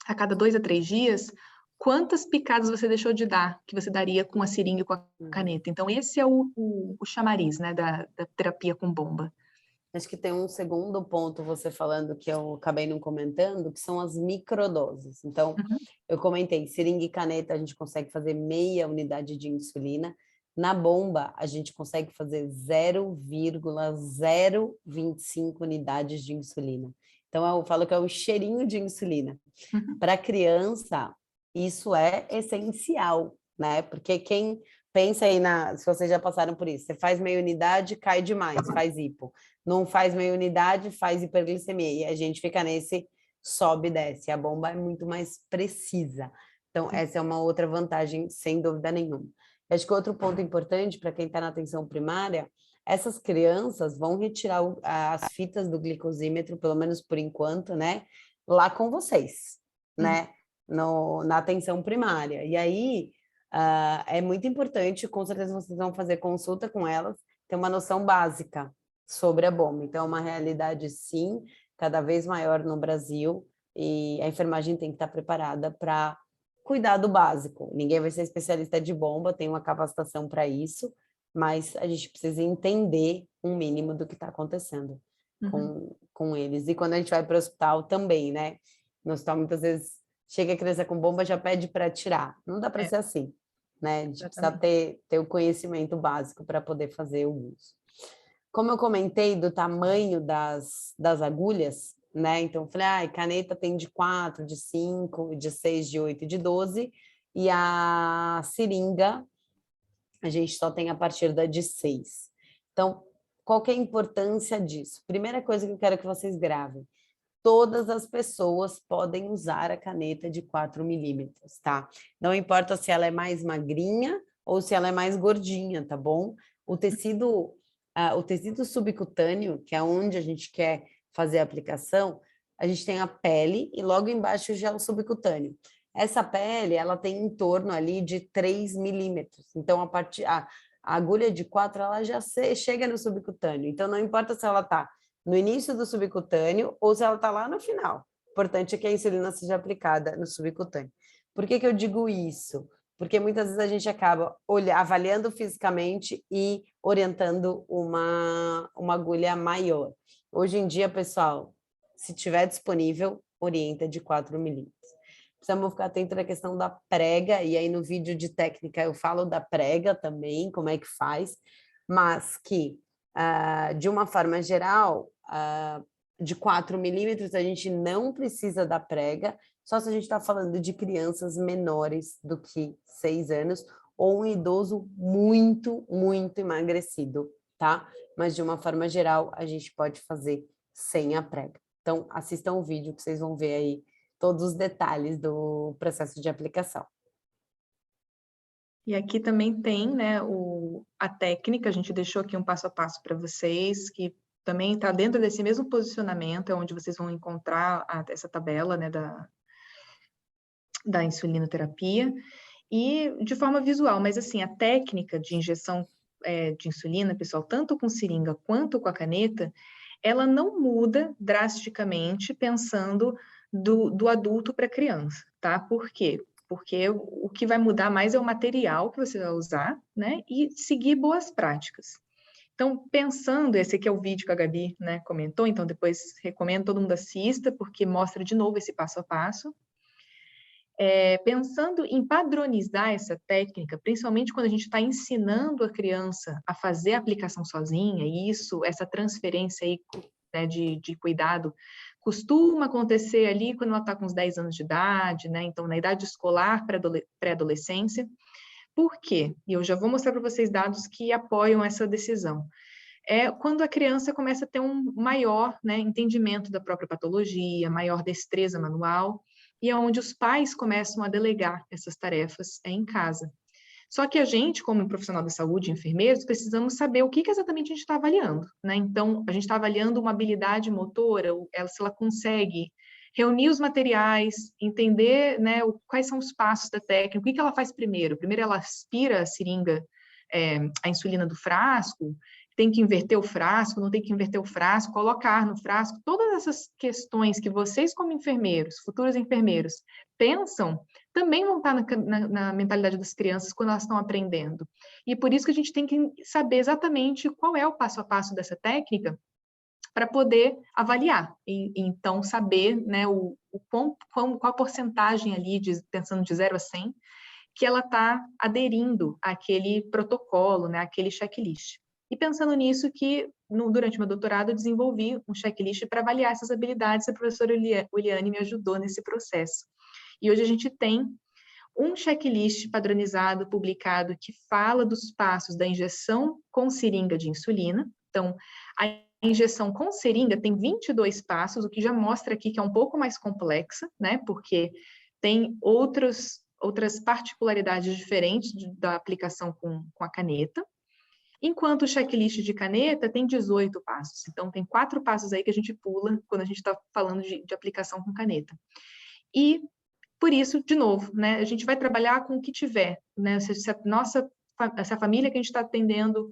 S1: a cada 2 a 3 dias, quantas picadas você deixou de dar, que você daria com a seringa e com a caneta? Então, esse é o chamariz, né, da terapia com bomba.
S2: Acho que tem um segundo ponto você falando que eu acabei não comentando, que são as microdoses. Então, eu comentei, seringa e caneta a gente consegue fazer meia unidade de insulina. Na bomba, a gente consegue fazer 0,025 unidades de insulina. Então, eu falo que é o cheirinho de insulina. Para criança, isso é essencial, né? Porque quem pensa aí se vocês já passaram por isso, você faz meia unidade, cai demais, faz hipo. Não faz meia unidade, faz hiperglicemia. E a gente fica nesse sobe e desce. A bomba é muito mais precisa. Então, essa é uma outra vantagem, sem dúvida nenhuma. Acho que outro ponto importante para quem está na atenção primária, essas crianças vão retirar as fitas do glicosímetro, pelo menos por enquanto, né? Lá com vocês, né? Na atenção primária. E aí, é muito importante, com certeza vocês vão fazer consulta com elas, ter uma noção básica sobre a bomba. Então, é uma realidade, sim, cada vez maior no Brasil, e a enfermagem tem que estar preparada para cuidar do básico. Ninguém vai ser especialista de bomba, tem uma capacitação para isso, mas a gente precisa entender um mínimo do que está acontecendo com eles. E quando a gente vai para o hospital também, né? No hospital, muitas vezes, chega a criança com bomba, já pede para tirar. Não dá para ser assim, né? A gente precisa ter o conhecimento básico para poder fazer o uso. Como eu comentei do tamanho das agulhas, né? Então, eu falei, caneta tem de 4, de 5, de 6, de 8 e de 12, e a seringa a gente só tem a partir da de 6. Então, qual que é a importância disso? Primeira coisa que eu quero que vocês gravem. Todas as pessoas podem usar a caneta de 4 milímetros, tá? Não importa se ela é mais magrinha ou se ela é mais gordinha, tá bom? O tecido subcutâneo, que é onde a gente quer fazer a aplicação, a gente tem a pele e logo embaixo já é o subcutâneo. Essa pele, ela tem em torno ali de 3 milímetros. Então, a agulha de 4, ela já chega no subcutâneo. Então, não importa se ela está no início do subcutâneo ou se ela está lá no final. O importante é que a insulina seja aplicada no subcutâneo. Por que eu digo isso? Porque muitas vezes a gente acaba avaliando fisicamente e orientando uma agulha maior. Hoje em dia, pessoal, se tiver disponível, orienta de 4 milímetros. Precisamos ficar atento na questão da prega, e aí no vídeo de técnica eu falo da prega também, como é que faz, mas que, de uma forma geral, de 4 milímetros a gente não precisa da prega, só se a gente está falando de crianças menores do que 6 anos, ou um idoso muito, muito emagrecido, tá? Mas de uma forma geral, a gente pode fazer sem a prega. Então, assistam o vídeo que vocês vão ver aí todos os detalhes do processo de aplicação.
S1: E aqui também tem, né, a técnica, a gente deixou aqui um passo a passo para vocês, que também está dentro desse mesmo posicionamento, é onde vocês vão encontrar essa tabela, né, da insulinoterapia, e de forma visual, mas assim, a técnica de injeção de insulina, pessoal, tanto com seringa quanto com a caneta, ela não muda drasticamente pensando do adulto para a criança, tá? Por quê? Porque o que vai mudar mais é o material que você vai usar, né? E seguir boas práticas. Então, pensando, esse aqui é o vídeo que a Gabi, né, comentou, então depois recomendo todo mundo assista, porque mostra de novo esse passo a passo. Pensando em padronizar essa técnica, principalmente quando a gente está ensinando a criança a fazer a aplicação sozinha, e essa transferência aí, né, de cuidado, costuma acontecer ali quando ela está com uns 10 anos de idade, né? Então, na idade escolar, pré-adolescência. Por quê? E eu já vou mostrar para vocês dados que apoiam essa decisão. É quando a criança começa a ter um maior, né, entendimento da própria patologia, maior destreza manual, e é onde os pais começam a delegar essas tarefas em casa. Só que a gente, como profissional da saúde, enfermeiros, precisamos saber o que exatamente a gente está avaliando, né? Então, a gente está avaliando uma habilidade motora, se ela consegue reunir os materiais, entender, né, quais são os passos da técnica, o que ela faz primeiro? Primeiro ela aspira a seringa, a insulina do frasco, tem que inverter o frasco, não tem que inverter o frasco, colocar ar no frasco, todas essas questões que vocês, como enfermeiros, futuros enfermeiros, pensam, também vão estar na mentalidade das crianças quando elas estão aprendendo. E por isso que a gente tem que saber exatamente qual é o passo a passo dessa técnica para poder avaliar. E então, saber, né, qual a porcentagem ali, pensando de 0 a 100, que ela está aderindo àquele protocolo, né, àquele checklist. E pensando nisso que, durante meu doutorado, eu desenvolvi um checklist para avaliar essas habilidades, a professora Uliane me ajudou nesse processo. E hoje a gente tem um checklist padronizado, publicado, que fala dos passos da injeção com seringa de insulina. Então, a injeção com seringa tem 22 passos, o que já mostra aqui que é um pouco mais complexa, né, porque tem outras particularidades diferentes da aplicação com a caneta. Enquanto o checklist de caneta tem 18 passos. Então, tem 4 passos aí que a gente pula quando a gente está falando de aplicação com caneta. E, por isso, de novo, né, a gente vai trabalhar com o que tiver. Né? Se a família que a gente está atendendo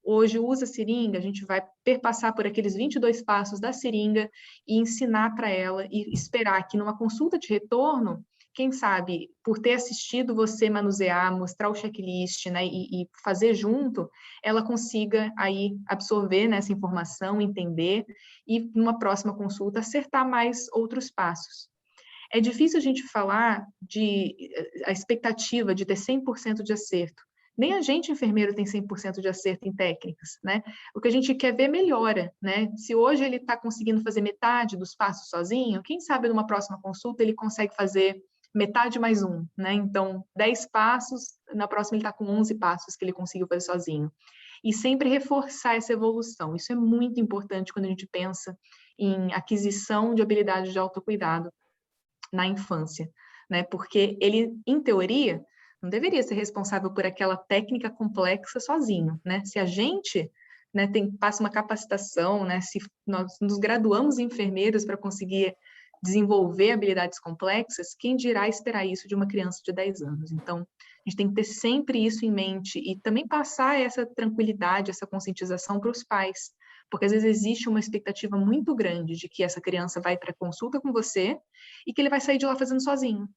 S1: hoje usa seringa, a gente vai perpassar por aqueles 22 passos da seringa e ensinar para ela e esperar que numa consulta de retorno, quem sabe, por ter assistido você manusear, mostrar o checklist, né, e fazer junto, ela consiga aí absorver, né, essa informação, entender e numa próxima consulta acertar mais outros passos. É difícil a gente falar a expectativa de ter 100% de acerto. Nem a gente, enfermeiro, tem 100% de acerto em técnicas, né? O que a gente quer ver melhora, né? Se hoje ele está conseguindo fazer metade dos passos sozinho, quem sabe numa próxima consulta ele consegue fazer metade mais um, né? Então, 10 passos, na próxima ele está com 11 passos que ele conseguiu fazer sozinho. E sempre reforçar essa evolução. Isso é muito importante quando a gente pensa em aquisição de habilidades de autocuidado na infância, né? Porque ele, em teoria, não deveria ser responsável por aquela técnica complexa sozinho, né? Se a gente, né, passa uma capacitação, né? Se nós nos graduamos em enfermeiros para conseguir desenvolver habilidades complexas, quem dirá esperar isso de uma criança de 10 anos? Então, a gente tem que ter sempre isso em mente e também passar essa tranquilidade, essa conscientização para os pais, porque às vezes existe uma expectativa muito grande de que essa criança vai para consulta com você e que ele vai sair de lá fazendo sozinho.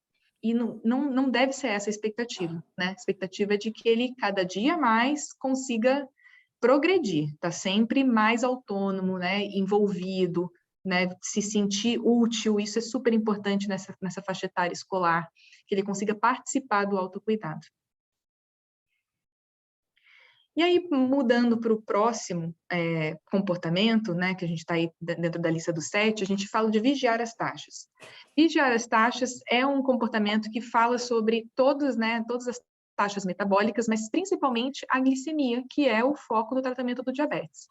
S1: E não deve ser essa a expectativa, né? A expectativa é de que ele, cada dia mais, consiga progredir, tá sempre mais autônomo, né? Envolvido, né? Se sentir útil, isso é super importante nessa faixa etária escolar, que ele consiga participar do autocuidado. E aí, mudando para o próximo comportamento, né, que a gente está aí dentro da lista dos 7, a gente fala de vigiar as taxas. Vigiar as taxas é um comportamento que fala sobre todas as taxas metabólicas, mas principalmente a glicemia, que é o foco do tratamento do diabetes.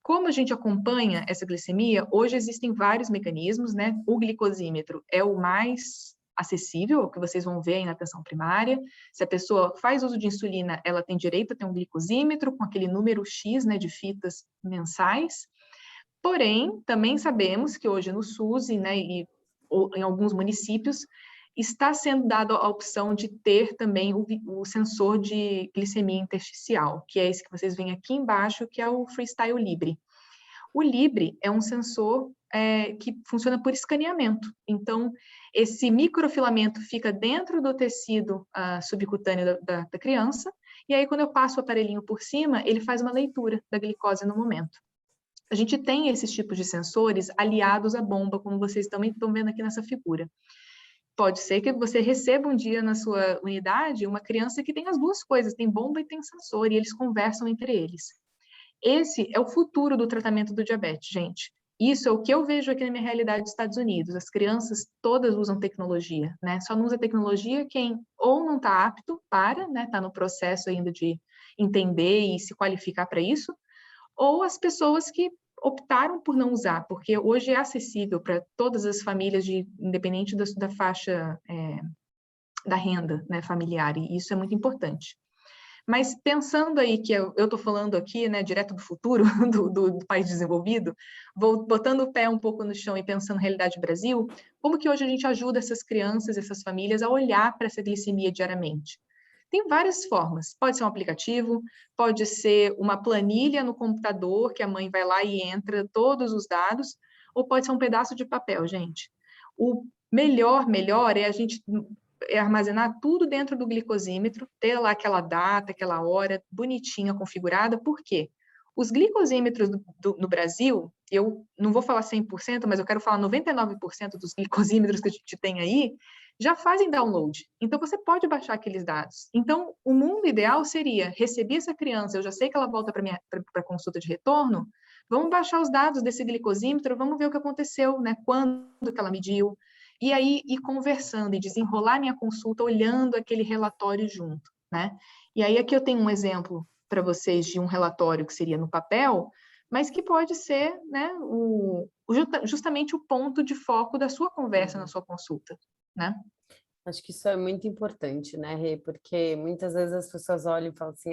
S1: Como a gente acompanha essa glicemia, hoje existem vários mecanismos, né? O glicosímetro é o mais acessível, o que vocês vão ver aí na atenção primária. Se a pessoa faz uso de insulina, ela tem direito a ter um glicosímetro com aquele número X, né, de fitas mensais. Porém, também sabemos que hoje no SUS, né, e em alguns municípios, está sendo dada a opção de ter também o sensor de glicemia intersticial, que é esse que vocês veem aqui embaixo, que é o Freestyle Libre. O Libre é um sensor que funciona por escaneamento. Então, esse microfilamento fica dentro do tecido subcutâneo da criança, e aí quando eu passo o aparelhinho por cima, ele faz uma leitura da glicose no momento. A gente tem esses tipos de sensores aliados à bomba, como vocês também estão vendo aqui nessa figura. Pode ser que você receba um dia na sua unidade uma criança que tem as duas coisas, tem bomba e tem sensor, e eles conversam entre eles. Esse é o futuro do tratamento do diabetes, gente. Isso é o que eu vejo aqui na minha realidade dos Estados Unidos. As crianças todas usam tecnologia, né? Só não usa tecnologia quem ou não está apto para, né? Está no processo ainda de entender e se qualificar para isso, ou as pessoas que optaram por não usar, porque hoje é acessível para todas as famílias, independente da faixa da renda, né, familiar, e isso é muito importante. Mas pensando aí que eu estou falando aqui, né, direto do futuro, do país desenvolvido, botando o pé um pouco no chão e pensando na realidade do Brasil, como que hoje a gente ajuda essas crianças, essas famílias a olhar para essa glicemia diariamente? Tem várias formas. Pode ser um aplicativo, pode ser uma planilha no computador, que a mãe vai lá e entra todos os dados, ou pode ser um pedaço de papel, gente. O melhor é a gente armazenar tudo dentro do glicosímetro, ter lá aquela data, aquela hora bonitinha, configurada. Por quê? Os glicosímetros no Brasil, eu não vou falar 100%, mas eu quero falar 99% dos glicosímetros que a gente tem aí, já fazem download. Então, você pode baixar aqueles dados. Então, o mundo ideal seria, receber essa criança, eu já sei que ela volta para a consulta de retorno, vamos baixar os dados desse glicosímetro, vamos ver o que aconteceu, né? Quando que ela mediu, e aí ir conversando e desenrolar minha consulta olhando aquele relatório junto, né? E aí aqui eu tenho um exemplo para vocês de um relatório que seria no papel, mas que pode ser, né, justamente o ponto de foco da sua conversa na sua consulta, né?
S2: Acho que isso é muito importante, né, Rê? Porque muitas vezes as pessoas olham e falam assim,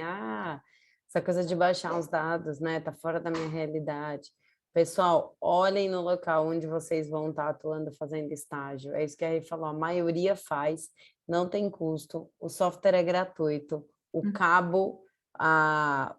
S2: essa coisa de baixar os dados, né, tá fora da minha realidade. Pessoal, olhem no local onde vocês vão estar atuando, fazendo estágio. É isso que a Rê falou, a maioria faz, não tem custo, o software é gratuito, o cabo,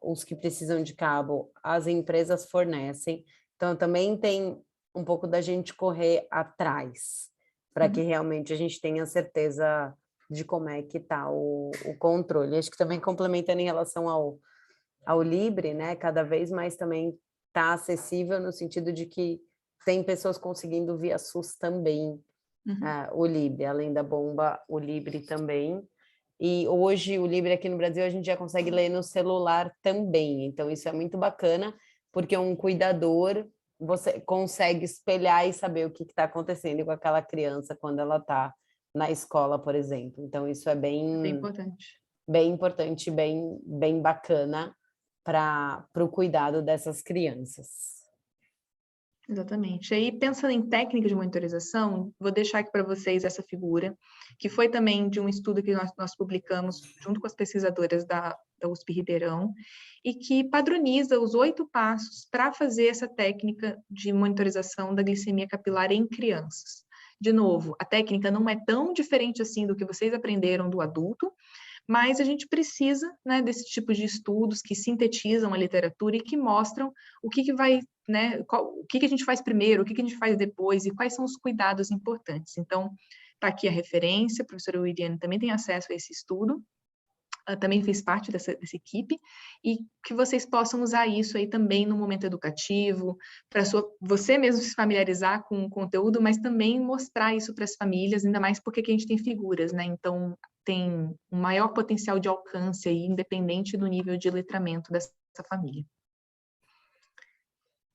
S2: os que precisam de cabo, as empresas fornecem. Então, também tem um pouco da gente correr atrás, para que realmente a gente tenha certeza de como é que está o controle. Acho que também complementando em relação ao Libre, né? Cada vez mais também está acessível no sentido de que tem pessoas conseguindo via SUS também o Libre, além da bomba, o Libre também. E hoje o Libre aqui no Brasil a gente já consegue ler no celular também, então isso é muito bacana, porque um cuidador, você consegue espelhar e saber o que está acontecendo com aquela criança quando ela está na escola, por exemplo. Então isso é
S1: Bem importante.
S2: bem importante, bem bacana para o cuidado dessas crianças.
S1: Exatamente. Aí, pensando em técnicas de monitorização, vou deixar aqui para vocês essa figura, que foi também de um estudo que nós publicamos junto com as pesquisadoras da USP Ribeirão, e que padroniza os 8 passos para fazer essa técnica de monitorização da glicemia capilar em crianças. De novo, a técnica não é tão diferente assim do que vocês aprenderam do adulto, mas a gente precisa, né, desse tipo de estudos que sintetizam a literatura e que mostram o que vai, né, o que a gente faz primeiro, o que a gente faz depois e quais são os cuidados importantes. Então, está aqui a referência, a professora Williane também tem acesso a esse estudo, também fez parte dessa equipe, e que vocês possam usar isso aí também no momento educativo, para você mesmo se familiarizar com o conteúdo, mas também mostrar isso para as famílias, ainda mais porque aqui a gente tem figuras, né? Então, tem um maior potencial de alcance aí, independente do nível de letramento dessa família.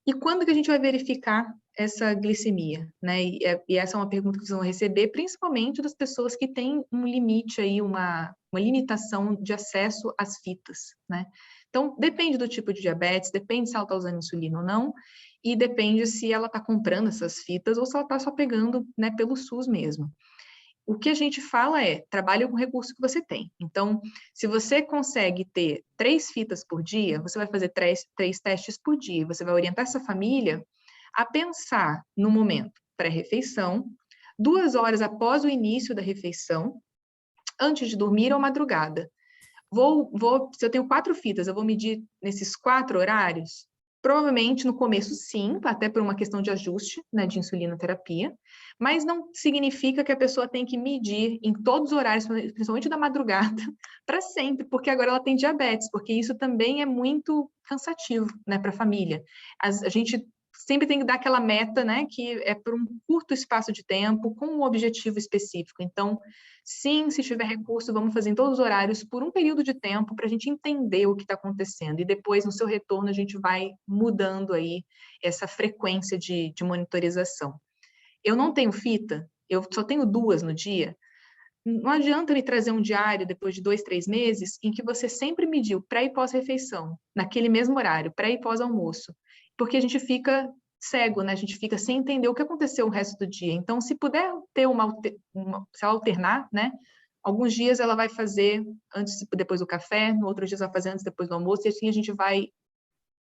S1: E quando que a gente vai verificar essa glicemia, né? E essa é uma pergunta que vocês vão receber, principalmente das pessoas que têm um limite aí, uma limitação de acesso às fitas, né? Então, depende do tipo de diabetes, depende se ela está usando insulina ou não, e depende se ela está comprando essas fitas ou se ela está só pegando, né, pelo SUS mesmo. O que a gente fala é, trabalhe com o recurso que você tem. Então, se você consegue ter 3 fitas por dia, você vai fazer 3 testes por dia. Você vai orientar essa família a pensar no momento pré-refeição, 2 horas após o início da refeição, antes de dormir ou madrugada. Se eu tenho 4 fitas, eu vou medir nesses 4 horários? Provavelmente no começo sim, até por uma questão de ajuste, né, de insulinoterapia, mas não significa que a pessoa tem que medir em todos os horários, principalmente da madrugada, para sempre, porque agora ela tem diabetes, porque isso também é muito cansativo, né, para a família. A gente sempre tem que dar aquela meta, né, que é por um curto espaço de tempo, com um objetivo específico. Então, sim, se tiver recurso, vamos fazer em todos os horários por um período de tempo para a gente entender o que está acontecendo. E depois, no seu retorno, a gente vai mudando aí essa frequência de monitorização. Eu não tenho fita, eu só tenho 2 no dia. Não adianta me trazer um diário depois de 2, 3 meses em que você sempre mediu pré e pós-refeição, naquele mesmo horário, pré e pós-almoço, porque a gente fica cego, né? A gente fica sem entender o que aconteceu o resto do dia. Então, se puder ter se ela alternar, né? Alguns dias ela vai fazer antes e depois do café, no outros dias ela vai fazer antes e depois do almoço, e assim a gente vai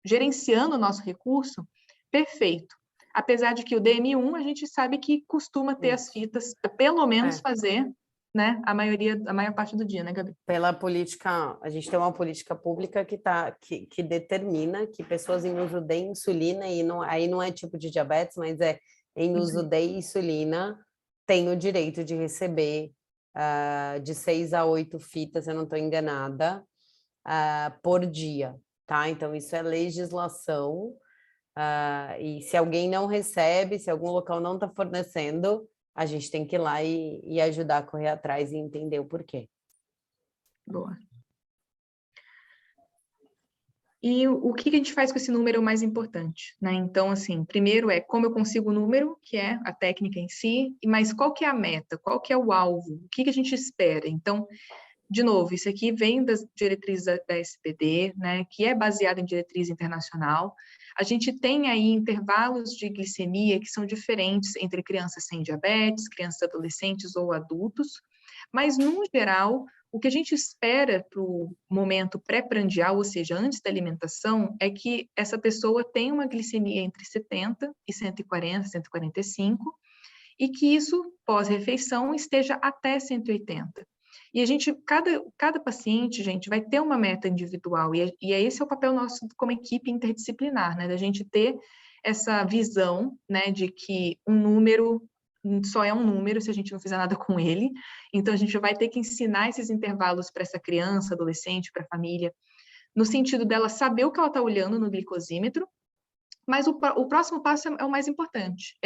S1: gerenciando o nosso recurso, perfeito. Apesar de que o DMI-1 a gente sabe que costuma ter as fitas, pelo menos fazer, né, a maior parte do dia, né, Gabi?
S2: Pela política, a gente tem uma política pública que determina que pessoas em uso de insulina, e não, aí não é tipo de diabetes, mas é em uso de insulina, têm o direito de receber de 6 a 8 fitas, se eu não estou enganada, por dia, tá? Então, isso é legislação, e se alguém não recebe, se algum local não está fornecendo, a gente tem que ir lá e ajudar a correr atrás e entender o porquê.
S1: Boa. E o que a gente faz com esse número é o mais importante, né? Então, assim, primeiro é como eu consigo o número, que é a técnica em si, mas qual que é a meta, qual que é o alvo, o que a gente espera? Então, de novo, isso aqui vem das diretrizes da SPD, né, que é baseada em diretriz internacional. A gente tem aí intervalos de glicemia que são diferentes entre crianças sem diabetes, crianças adolescentes ou adultos, mas, no geral, o que a gente espera para o momento pré-prandial, ou seja, antes da alimentação, é que essa pessoa tenha uma glicemia entre 70 e 140, 145, e que isso, pós-refeição, esteja até 180. E a gente, cada paciente, gente, vai ter uma meta individual, e esse é o papel nosso como equipe interdisciplinar, né, da gente ter essa visão, né, de que um número só é um número se a gente não fizer nada com ele, então a gente vai ter que ensinar esses intervalos para essa criança, adolescente, para a família, no sentido dela saber o que ela está olhando no glicosímetro, mas o próximo passo é o mais importante,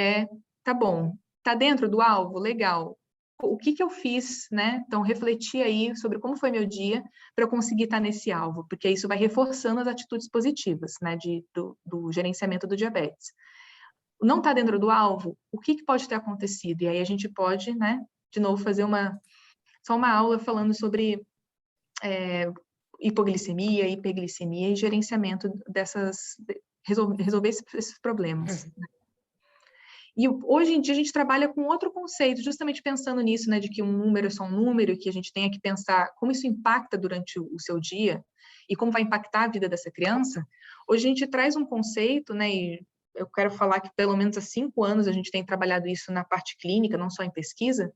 S1: tá bom, tá dentro do alvo? Legal. O que eu fiz, né? Então, refletir aí sobre como foi meu dia para eu conseguir estar nesse alvo, porque isso vai reforçando as atitudes positivas, né, do gerenciamento do diabetes. Não está dentro do alvo? O que pode ter acontecido? E aí a gente pode, né, de novo, fazer só uma aula falando sobre hipoglicemia, hiperglicemia e gerenciamento resolver esses problemas. E hoje em dia a gente trabalha com outro conceito, justamente pensando nisso, né, de que um número é só um número, e que a gente tenha que pensar como isso impacta durante o seu dia e como vai impactar a vida dessa criança. Hoje a gente traz um conceito, né, e eu quero falar que pelo menos há 5 anos a gente tem trabalhado isso na parte clínica, não só em pesquisa,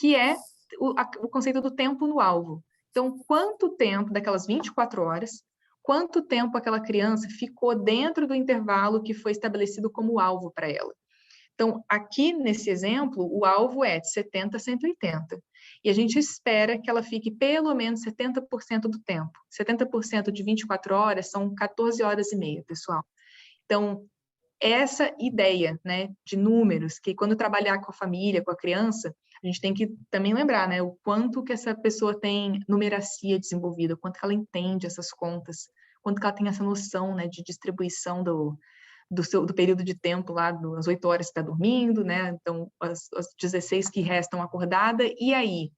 S1: que é o conceito do tempo no alvo. Então, quanto tempo daquelas 24 horas, quanto tempo aquela criança ficou dentro do intervalo que foi estabelecido como alvo para ela? Então, aqui nesse exemplo, o alvo é de 70 a 180. E a gente espera que ela fique pelo menos 70% do tempo. 70% de 24 horas são 14 horas e meia, pessoal. Então, essa ideia, né, de números, que quando trabalhar com a família, com a criança, a gente tem que também lembrar, né, o quanto que essa pessoa tem numeracia desenvolvida, o quanto que ela entende essas contas, quanto que ela tem essa noção, né, de distribuição do período de tempo lá, das 8 horas que está dormindo, né? Então, as 16 que restam acordada, e aí?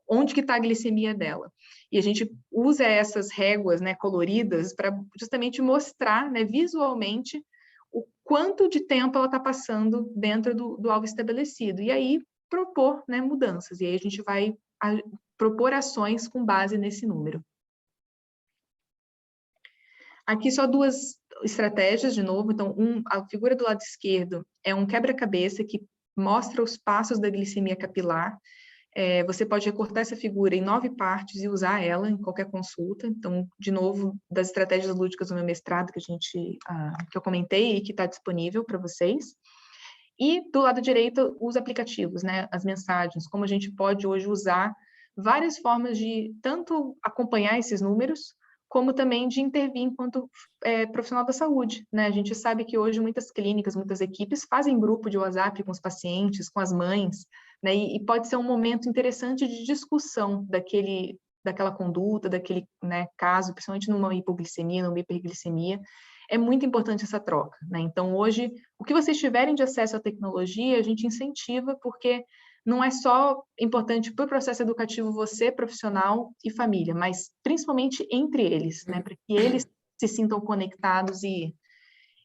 S1: Onde que está a glicemia dela? E a gente usa essas réguas, né, coloridas para justamente mostrar, né, visualmente o quanto de tempo ela está passando dentro do alvo estabelecido. E aí propor, né, mudanças. E aí a gente vai propor ações com base nesse número. Aqui só 2 estratégias, de novo. Então, a figura do lado esquerdo é um quebra-cabeça que mostra os passos da glicemia capilar. Você pode recortar essa figura em 9 partes e usar ela em qualquer consulta. Então, de novo, das estratégias lúdicas do meu mestrado que eu comentei e que está disponível para vocês. E do lado direito, os aplicativos, né? As mensagens, como a gente pode hoje usar várias formas de tanto acompanhar esses números, como também de intervir enquanto profissional da saúde, né? A gente sabe que hoje muitas clínicas, muitas equipes fazem grupo de WhatsApp com os pacientes, com as mães, né? E pode ser um momento interessante de discussão daquela conduta, daquele, né, caso, principalmente numa hipoglicemia, numa hiperglicemia. É muito importante essa troca, né? Então, hoje, o que vocês tiverem de acesso à tecnologia, a gente incentiva, porque não é só importante para o processo educativo você, profissional e família, mas principalmente entre eles, né? Para que eles se sintam conectados e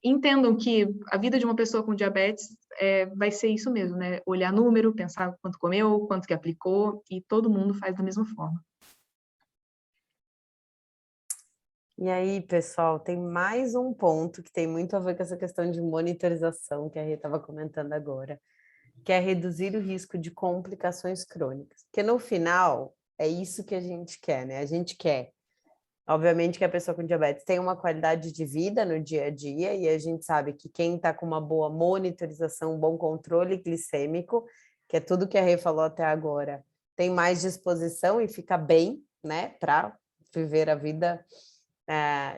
S1: entendam que a vida de uma pessoa com diabetes vai ser isso mesmo, né? Olhar número, pensar quanto comeu, quanto que aplicou, e todo mundo faz da mesma forma.
S2: E aí, pessoal, tem mais um ponto que tem muito a ver com essa questão de monitorização que a Rê estava comentando agora, que é reduzir o risco de complicações crônicas. Porque no final, é isso que a gente quer, né? A gente quer, obviamente, que a pessoa com diabetes tenha uma qualidade de vida no dia a dia, e a gente sabe que quem está com uma boa monitorização, um bom controle glicêmico, que é tudo que a Rê falou até agora, tem mais disposição e fica bem, né, para viver a vida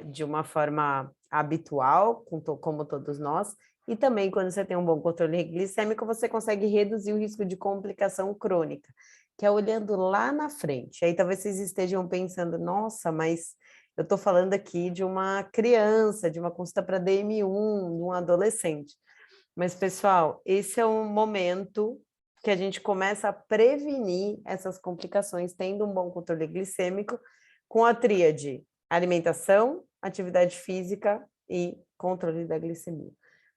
S2: de uma forma habitual, como todos nós, e também quando você tem um bom controle glicêmico, você consegue reduzir o risco de complicação crônica, que é olhando lá na frente. Aí talvez vocês estejam pensando, nossa, mas eu estou falando aqui de uma criança, de uma consulta para DM1, de um adolescente. Mas, pessoal, esse é um momento que a gente começa a prevenir essas complicações, tendo um bom controle glicêmico, com a tríade alimentação, atividade física e controle da glicemia.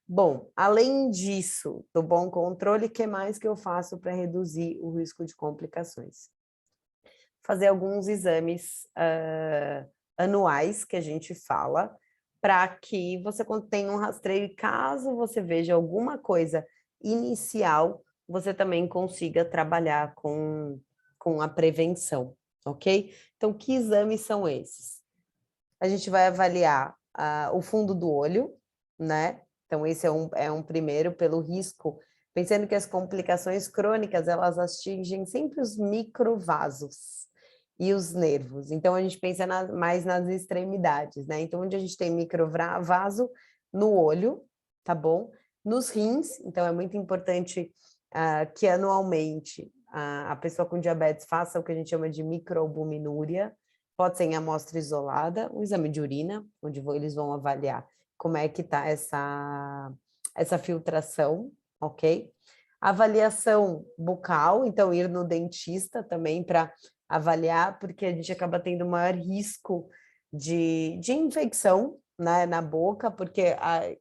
S2: Bom, além disso, do bom controle, o que mais que eu faço para reduzir o risco de complicações? Fazer alguns exames anuais, que a gente fala, para que você tenha um rastreio e caso você veja alguma coisa inicial, você também consiga trabalhar com a prevenção, ok? Então, que exames são esses? A gente vai avaliar o fundo do olho, né? Então, esse é um primeiro, pelo risco, pensando que as complicações crônicas, elas atingem sempre os microvasos e os nervos. Então, a gente pensa mais nas extremidades, né? Então, onde a gente tem microvaso, no olho, tá bom? Nos rins, então é muito importante que anualmente a pessoa com diabetes faça o que a gente chama de microalbuminúria. Pode ser em amostra isolada, um exame de urina, onde eles vão avaliar como é que está essa filtração, ok? Avaliação bucal, então ir no dentista também para avaliar, porque a gente acaba tendo maior risco de infecção, né, na boca, porque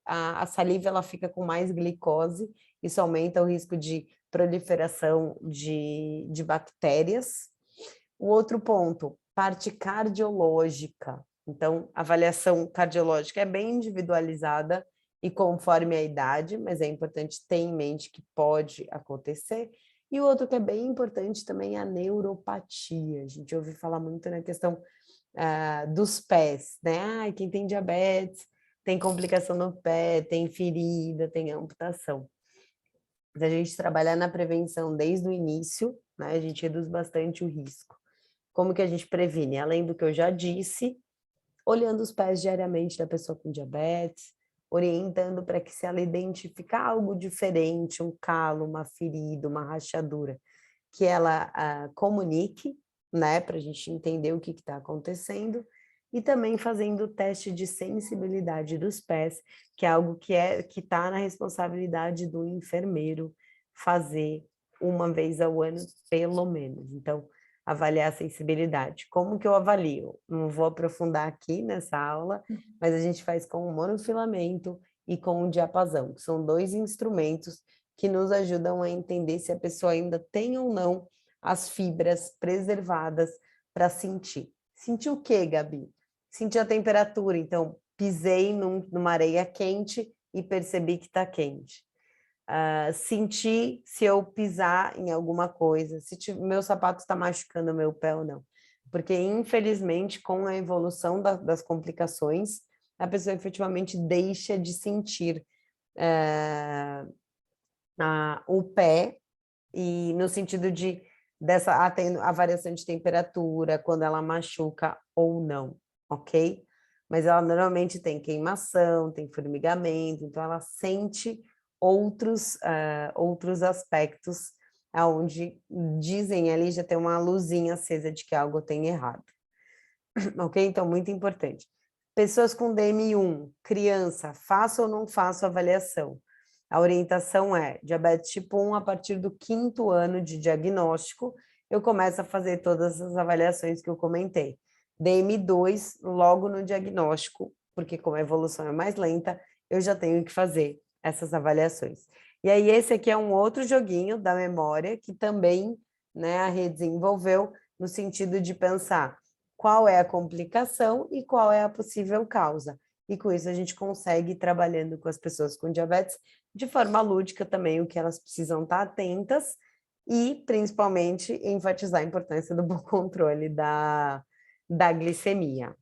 S2: a saliva ela fica com mais glicose, isso aumenta o risco de proliferação de bactérias. O outro ponto, parte cardiológica. Então, a avaliação cardiológica é bem individualizada e conforme a idade, mas é importante ter em mente que pode acontecer. E o outro que é bem importante também é a neuropatia. A gente ouve falar muito na questão dos pés, né? Quem tem diabetes tem complicação no pé, tem ferida, tem amputação. Mas a gente trabalhar na prevenção desde o início, né? A gente reduz bastante o risco. Como que a gente previne? Além do que eu já disse, olhando os pés diariamente da pessoa com diabetes, orientando para que se ela identificar algo diferente, um calo, uma ferida, uma rachadura, que ela comunique, né, para a gente entender o que está acontecendo. e também fazendo o teste de sensibilidade dos pés, que é algo que está na responsabilidade do enfermeiro fazer uma vez ao ano, pelo menos. Então, avaliar a sensibilidade. Como que eu avalio? Não vou aprofundar aqui nessa aula, mas a gente faz com o monofilamento e com o diapasão, que são 2 instrumentos que nos ajudam a entender se a pessoa ainda tem ou não as fibras preservadas para sentir. Sentir o quê, Gabi? Sentir a temperatura. Então, pisei numa areia quente e percebi que está quente. Sentir se eu pisar em alguma coisa, se meu sapato está machucando meu pé ou não. Porque, infelizmente, com a evolução das complicações, a pessoa efetivamente deixa de sentir o pé, e no sentido de a variação de temperatura, quando ela machuca ou não, ok? Mas ela normalmente tem queimação, tem formigamento, então ela sente outros aspectos onde dizem ali, já tem uma luzinha acesa de que algo tem errado. Ok? Então, muito importante. Pessoas com DM1, criança, faço ou não faço avaliação? A orientação é diabetes tipo 1, a partir do 5º ano de diagnóstico, eu começo a fazer todas as avaliações que eu comentei. DM2, logo no diagnóstico, porque como a evolução é mais lenta, eu já tenho que fazer essas avaliações. E aí esse aqui é um outro joguinho da memória que também, né, a rede desenvolveu no sentido de pensar qual é a complicação e qual é a possível causa. E com isso a gente consegue ir trabalhando com as pessoas com diabetes de forma lúdica também, o que elas precisam estar atentas e, principalmente, enfatizar a importância do bom controle da glicemia.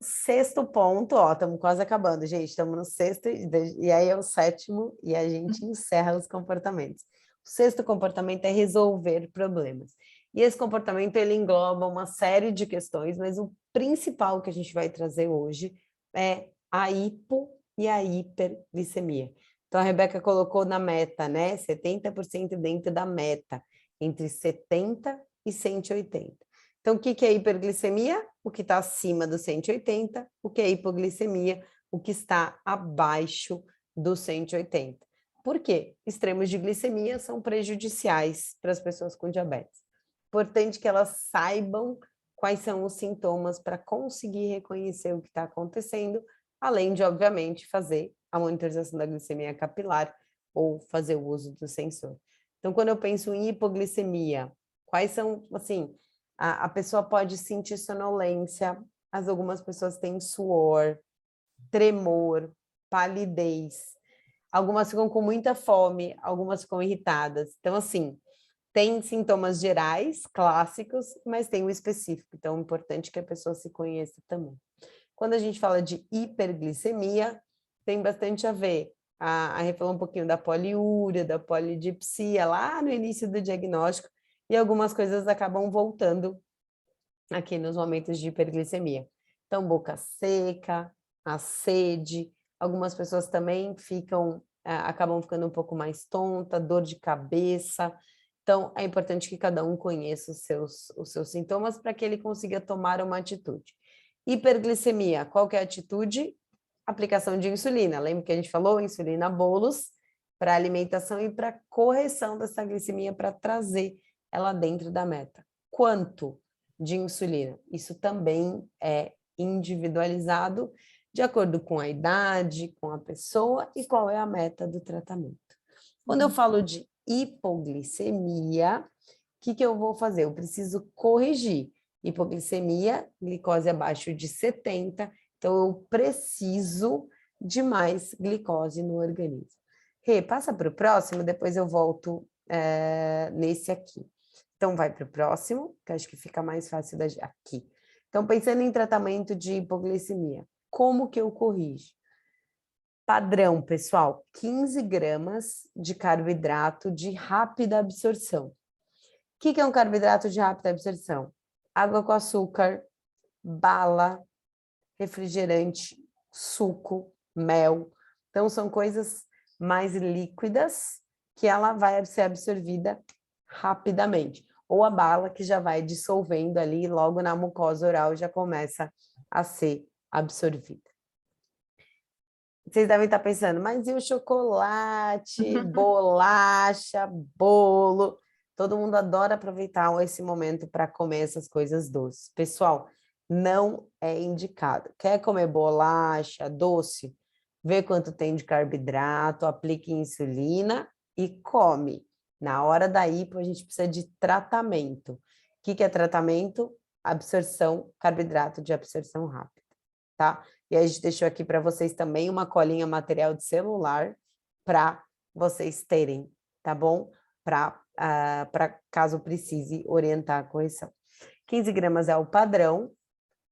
S2: 6º ponto, ó, estamos quase acabando, gente, estamos no 6º, e aí é o 7º, e a gente encerra os comportamentos. O 6º comportamento é resolver problemas. E esse comportamento, ele engloba uma série de questões, mas o principal que a gente vai trazer hoje é a hipo e a hiperglicemia. Então, a Rebeca colocou na meta, né? 70% dentro da meta, entre 70 e 180. Então, o que é hiperglicemia? O que está acima do 180. O que é hipoglicemia? O que está abaixo do 180. Por quê? Extremos de glicemia são prejudiciais para as pessoas com diabetes. Importante que elas saibam quais são os sintomas para conseguir reconhecer o que está acontecendo, além de, obviamente, fazer a monitorização da glicemia capilar ou fazer o uso do sensor. Então, quando eu penso em hipoglicemia, quais são, assim, a pessoa pode sentir sonolência, algumas pessoas têm suor, tremor, palidez, algumas ficam com muita fome, algumas ficam irritadas. Então, assim, tem sintomas gerais, clássicos, mas tem o específico. Então, é importante que a pessoa se conheça também. Quando a gente fala de hiperglicemia, tem bastante a ver. A Rê falou um pouquinho da poliúria, da polidipsia, lá no início do diagnóstico, e algumas coisas acabam voltando aqui nos momentos de hiperglicemia. Então, boca seca, a sede, algumas pessoas também acabam ficando um pouco mais tonta, dor de cabeça. Então, é importante que cada um conheça os seus sintomas para que ele consiga tomar uma atitude. Hiperglicemia, qual que é a atitude? Aplicação de insulina. Lembra que a gente falou? Insulina bolos para alimentação e para correção dessa glicemia, para trazer ela dentro da meta. Quanto de insulina? Isso também é individualizado de acordo com a idade, com a pessoa e qual é a meta do tratamento. Quando eu falo de hipoglicemia, o que eu vou fazer? Eu preciso corrigir. Hipoglicemia, glicose abaixo de 70, então eu preciso de mais glicose no organismo. Rê, passa para o próximo, depois eu volto nesse aqui. Então, vai para o próximo, que acho que fica mais fácil aqui. Então, pensando em tratamento de hipoglicemia, como que eu corrijo? Padrão, pessoal, 15 gramas de carboidrato de rápida absorção. O que é um carboidrato de rápida absorção? Água com açúcar, bala, refrigerante, suco, mel. Então, são coisas mais líquidas que ela vai ser absorvida rapidamente. ou a bala que já vai dissolvendo ali, logo na mucosa oral já começa a ser absorvida. Vocês devem estar pensando, mas e o chocolate, bolacha, bolo? Todo mundo adora aproveitar esse momento para comer essas coisas doces. Pessoal, não é indicado. Quer comer bolacha, doce? Vê quanto tem de carboidrato, aplique insulina e come. Na hora da hipo, a gente precisa de tratamento. O que é tratamento? Absorção, carboidrato de absorção rápida, tá? E a gente deixou aqui para vocês também uma colinha material de celular para vocês terem, tá bom? Para caso precise orientar a correção. 15 gramas é o padrão.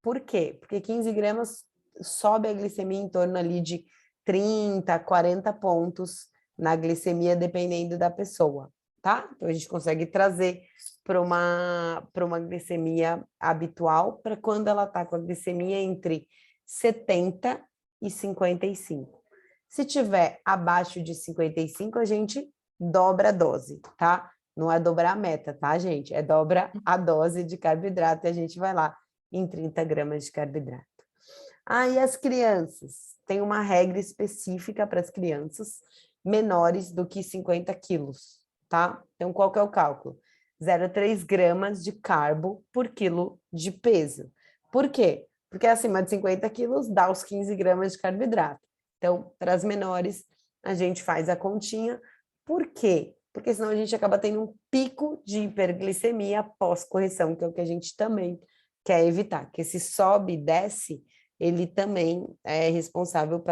S2: Por quê? Porque 15 gramas sobe a glicemia em torno ali de 30, 40 pontos na glicemia, dependendo da pessoa, tá? Então, a gente consegue trazer para uma glicemia habitual, para quando ela está com a glicemia entre 70 e 55. Se tiver abaixo de 55, a gente dobra a dose, tá? Não é dobrar a meta, tá, gente? É dobra a dose de carboidrato e a gente vai lá em 30 gramas de carboidrato. E as crianças? Tem uma regra específica para as crianças menores do que 50 quilos, tá? Então, qual que é o cálculo? 0,3 gramas de carbo por quilo de peso. Por quê? Porque acima de 50 quilos dá os 15 gramas de carboidrato. Então, para as menores, a gente faz a continha. Por quê? Porque senão a gente acaba tendo um pico de hiperglicemia pós-correção, que é o que a gente também quer evitar. Que esse sobe e desce, ele também é responsável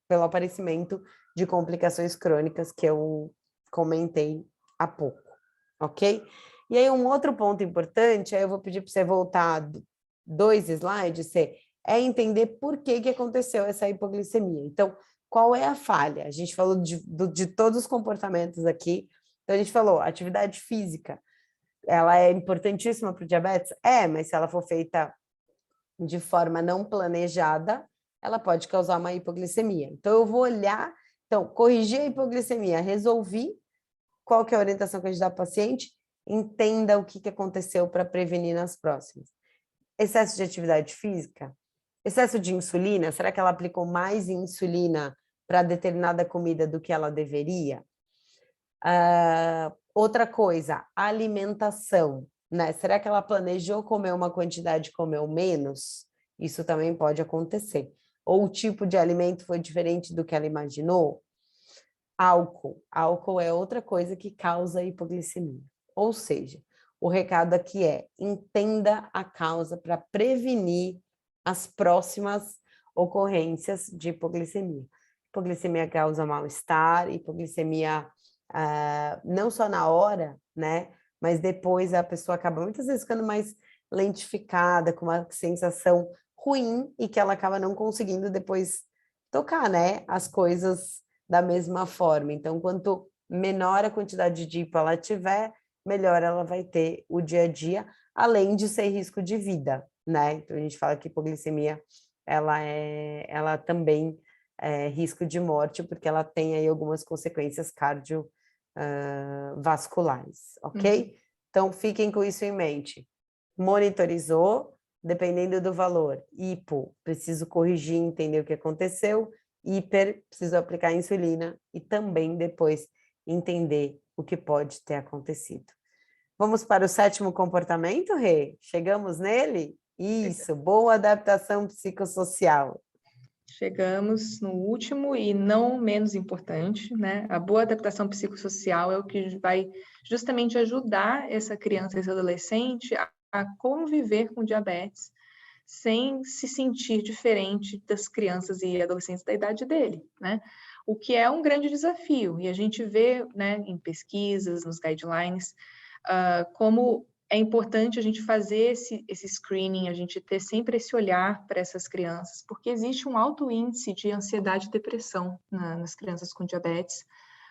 S2: pelo aparecimento de complicações crônicas que eu comentei há pouco, ok? E aí um outro ponto importante, aí eu vou pedir para você voltar 2 slides, é entender por que aconteceu essa hipoglicemia. Então, qual é a falha? A gente falou de todos os comportamentos aqui. Então, a gente falou, atividade física, ela é importantíssima para o diabetes? Mas se ela for feita de forma não planejada, ela pode causar uma hipoglicemia. Então, eu vou olhar, corrigir a hipoglicemia, resolvi, qual que é a orientação que a gente dá para o paciente? Entenda o que aconteceu para prevenir nas próximas. Excesso de atividade física? Excesso de insulina? Será que ela aplicou mais insulina para determinada comida do que ela deveria? Outra coisa, alimentação, né? Será que ela planejou comer uma quantidade e comeu menos? Isso também pode acontecer. Ou o tipo de alimento foi diferente do que ela imaginou? Álcool é outra coisa que causa hipoglicemia. Ou seja, o recado aqui é: entenda a causa para prevenir as próximas ocorrências de hipoglicemia. Hipoglicemia causa mal-estar, hipoglicemia não só na hora, né? Mas depois a pessoa acaba muitas vezes ficando mais lentificada, com uma sensação ruim e que ela acaba não conseguindo depois tocar, né? As coisas da mesma forma. Então, quanto menor a quantidade de hipo ela tiver, melhor ela vai ter o dia a dia, além de ser risco de vida, né? Então, a gente fala que hipoglicemia, ela também é risco de morte, porque ela tem aí algumas consequências cardiovasculares, ok? Então, fiquem com isso em mente. Monitorizou, dependendo do valor. Hipo, preciso corrigir, entender o que aconteceu. Hiper, preciso aplicar insulina e também depois entender o que pode ter acontecido. Vamos para o 7º comportamento, Rê? Chegamos nele? Isso, boa adaptação psicossocial.
S1: Chegamos no último e não menos importante, né? A boa adaptação psicossocial é o que vai justamente ajudar essa criança, esse adolescente a conviver com diabetes sem se sentir diferente das crianças e adolescentes da idade dele, né? O que é um grande desafio. E a gente vê, né, em pesquisas, nos guidelines, como é importante a gente fazer esse screening, a gente ter sempre esse olhar para essas crianças, porque existe um alto índice de ansiedade e depressão nas crianças com diabetes,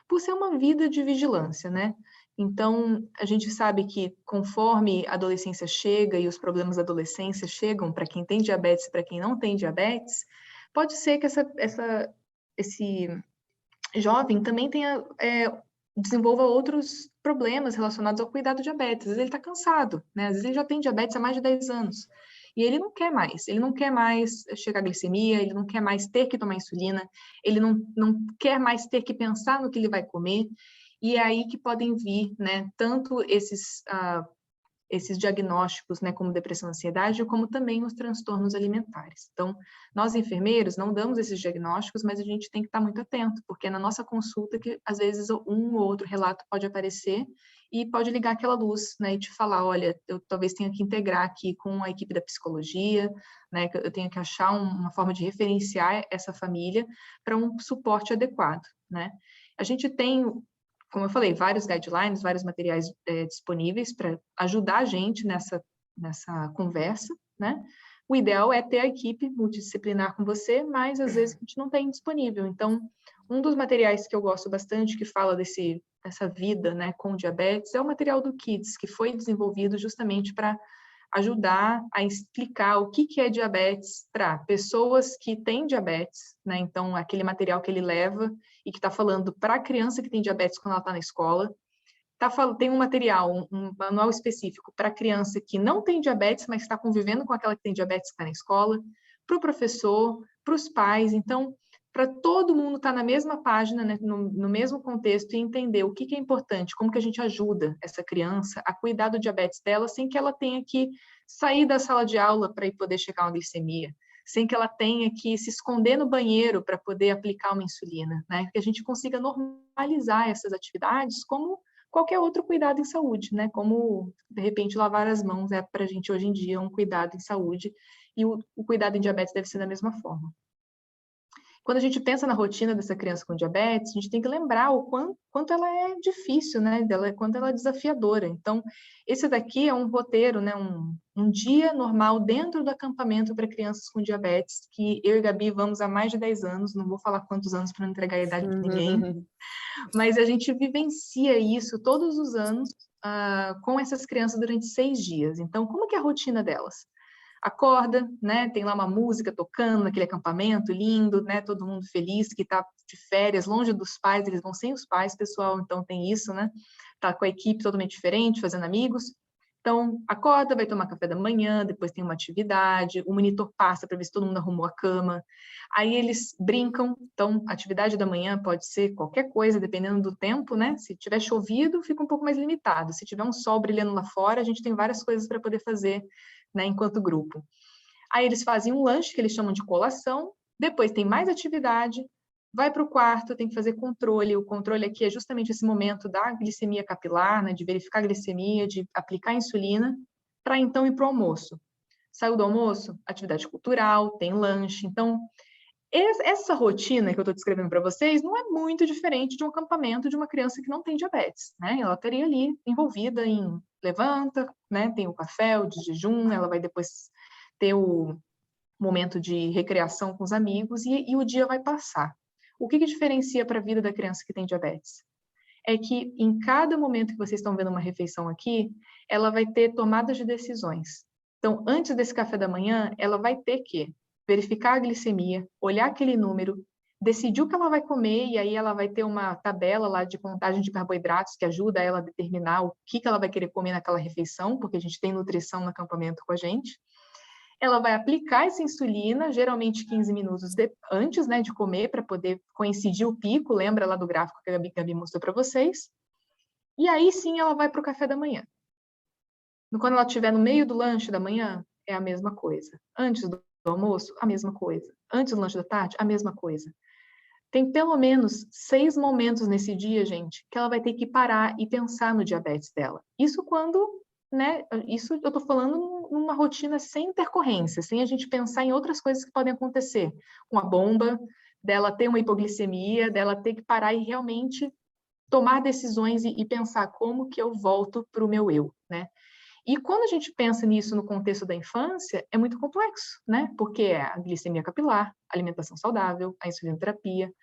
S1: por ser uma vida de vigilância, né? Então, a gente sabe que conforme a adolescência chega e os problemas da adolescência chegam para quem tem diabetes e para quem não tem diabetes, pode ser que esse jovem também tenha desenvolva outros problemas relacionados ao cuidado do diabetes. Às vezes ele está cansado, né? Às vezes ele já tem diabetes há mais de 10 anos. E ele não quer mais chegar à glicemia, ele não quer mais ter que tomar insulina, ele não quer mais ter que pensar no que ele vai comer. E é aí que podem vir, né, tanto esses diagnósticos, né, como depressão e ansiedade, como também os transtornos alimentares. Então, nós enfermeiros não damos esses diagnósticos, mas a gente tem que estar muito atento, porque é na nossa consulta que, às vezes, um ou outro relato pode aparecer e pode ligar aquela luz, né, e te falar, olha, eu talvez tenha que integrar aqui com a equipe da psicologia, né, que eu tenho que achar uma forma de referenciar essa família para um suporte adequado, né. A gente tem, como eu falei, vários guidelines, vários materiais disponíveis para ajudar a gente nessa conversa, né? O ideal é ter a equipe multidisciplinar com você, mas às vezes a gente não tem disponível. Então, um dos materiais que eu gosto bastante, que fala dessa vida, né, com diabetes, é o material do Kids, que foi desenvolvido justamente para ajudar a explicar o que é diabetes para pessoas que têm diabetes, né? Então, aquele material que ele leva e que está falando para a criança que tem diabetes quando ela está na escola. Tem um material, um manual específico para a criança que não tem diabetes, mas está convivendo com aquela que tem diabetes que está na escola, para o professor, para os pais. Então, para todo mundo estar na mesma página, né, no mesmo contexto e entender o que é importante, como que a gente ajuda essa criança a cuidar do diabetes dela sem que ela tenha que sair da sala de aula para ir poder checar uma glicemia, sem que ela tenha que se esconder no banheiro para poder aplicar uma insulina, né? Que a gente consiga normalizar essas atividades como qualquer outro cuidado em saúde, né? Como, de repente, lavar as mãos é para a gente hoje em dia um cuidado em saúde e o cuidado em diabetes deve ser da mesma forma. Quando a gente pensa na rotina dessa criança com diabetes, a gente tem que lembrar o quanto ela é difícil, né? Quanto ela é desafiadora. Então, esse daqui é um roteiro, né? Um dia normal dentro do acampamento para crianças com diabetes, que eu e Gabi vamos há mais de 10 anos, não vou falar quantos anos para não entregar a idade de ninguém, mas a gente vivencia isso todos os anos com essas crianças durante 6 dias. Então, como que é a rotina delas? Acorda, né? Tem lá uma música tocando naquele acampamento lindo, né? Todo mundo feliz que está de férias, longe dos pais, eles vão sem os pais, pessoal, então tem isso, né? Tá com a equipe totalmente diferente, fazendo amigos. Então, acorda, vai tomar café da manhã, depois tem uma atividade, o monitor passa para ver se todo mundo arrumou a cama. Aí eles brincam, então, a atividade da manhã pode ser qualquer coisa, dependendo do tempo, né? Se tiver chovido, fica um pouco mais limitado. Se tiver um sol brilhando lá fora, a gente tem várias coisas para poder fazer, né, enquanto grupo. Aí eles fazem um lanche, que eles chamam de colação, depois tem mais atividade, vai para o quarto, tem que fazer controle. O controle aqui é justamente esse momento da glicemia capilar, né, de verificar a glicemia, de aplicar a insulina, para então ir para o almoço. Saiu do almoço, atividade cultural, tem lanche. Então, essa rotina que eu estou descrevendo para vocês não é muito diferente de um acampamento de uma criança que não tem diabetes, né? Ela estaria ali envolvida em levanta, né? Tem o café, o de jejum, ela vai depois ter o momento de recreação com os amigos e o dia vai passar. O que diferencia para a vida da criança que tem diabetes? É que em cada momento que vocês estão vendo uma refeição aqui, ela vai ter tomadas de decisões. Então, antes desse café da manhã, ela vai ter que verificar a glicemia, olhar aquele número, decidir o que ela vai comer, e aí ela vai ter uma tabela lá de contagem de carboidratos que ajuda ela a determinar o que ela vai querer comer naquela refeição, porque a gente tem nutrição no acampamento com a gente. Ela vai aplicar essa insulina, geralmente 15 minutos antes, né, de comer, para poder coincidir o pico, lembra lá do gráfico que a Gabi mostrou para vocês. E aí sim ela vai para o café da manhã. Quando ela estiver no meio do lanche da manhã, é a mesma coisa. Antes do almoço, a mesma coisa. Antes do lanche da tarde, a mesma coisa. Tem pelo menos 6 momentos nesse dia, gente, que ela vai ter que parar e pensar no diabetes dela. Isso quando, né, isso eu tô falando numa rotina sem intercorrência, sem a gente pensar em outras coisas que podem acontecer. Uma bomba, dela ter uma hipoglicemia, dela ter que parar e realmente tomar decisões e pensar como que eu volto para o meu eu, né? E quando a gente pensa nisso no contexto da infância, é muito complexo, né? Porque é a glicemia capilar, alimentação saudável, a insulinoterapia. O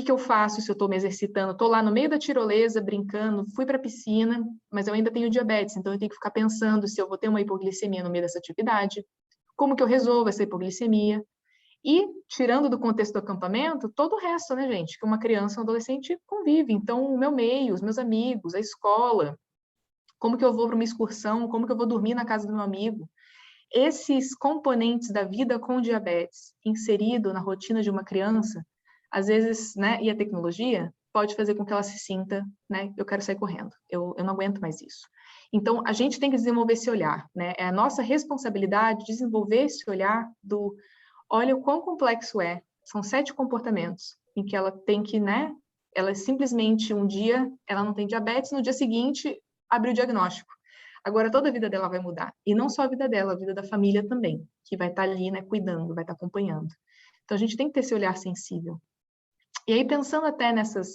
S1: que eu faço se eu estou me exercitando? Estou lá no meio da tirolesa, brincando, fui para a piscina, mas eu ainda tenho diabetes, então eu tenho que ficar pensando se eu vou ter uma hipoglicemia no meio dessa atividade. Como que eu resolvo essa hipoglicemia? E, tirando do contexto do acampamento, todo o resto, né, gente, que uma criança ou um adolescente convive. Então, o meu meio, os meus amigos, a escola, como que eu vou para uma excursão, como que eu vou dormir na casa do meu amigo. Esses componentes da vida com diabetes inserido na rotina de uma criança, às vezes, né, e a tecnologia pode fazer com que ela se sinta, né, eu quero sair correndo, eu não aguento mais isso. Então, a gente tem que desenvolver esse olhar, né, é a nossa responsabilidade desenvolver esse olhar do, olha o quão complexo é, são 7 comportamentos em que ela tem que, né, ela simplesmente um dia, ela não tem diabetes, no dia seguinte, abre o diagnóstico. Agora, toda a vida dela vai mudar. E não só a vida dela, a vida da família também, que vai estar ali, né, cuidando, vai estar acompanhando. Então, a gente tem que ter esse olhar sensível. E aí, pensando até nessas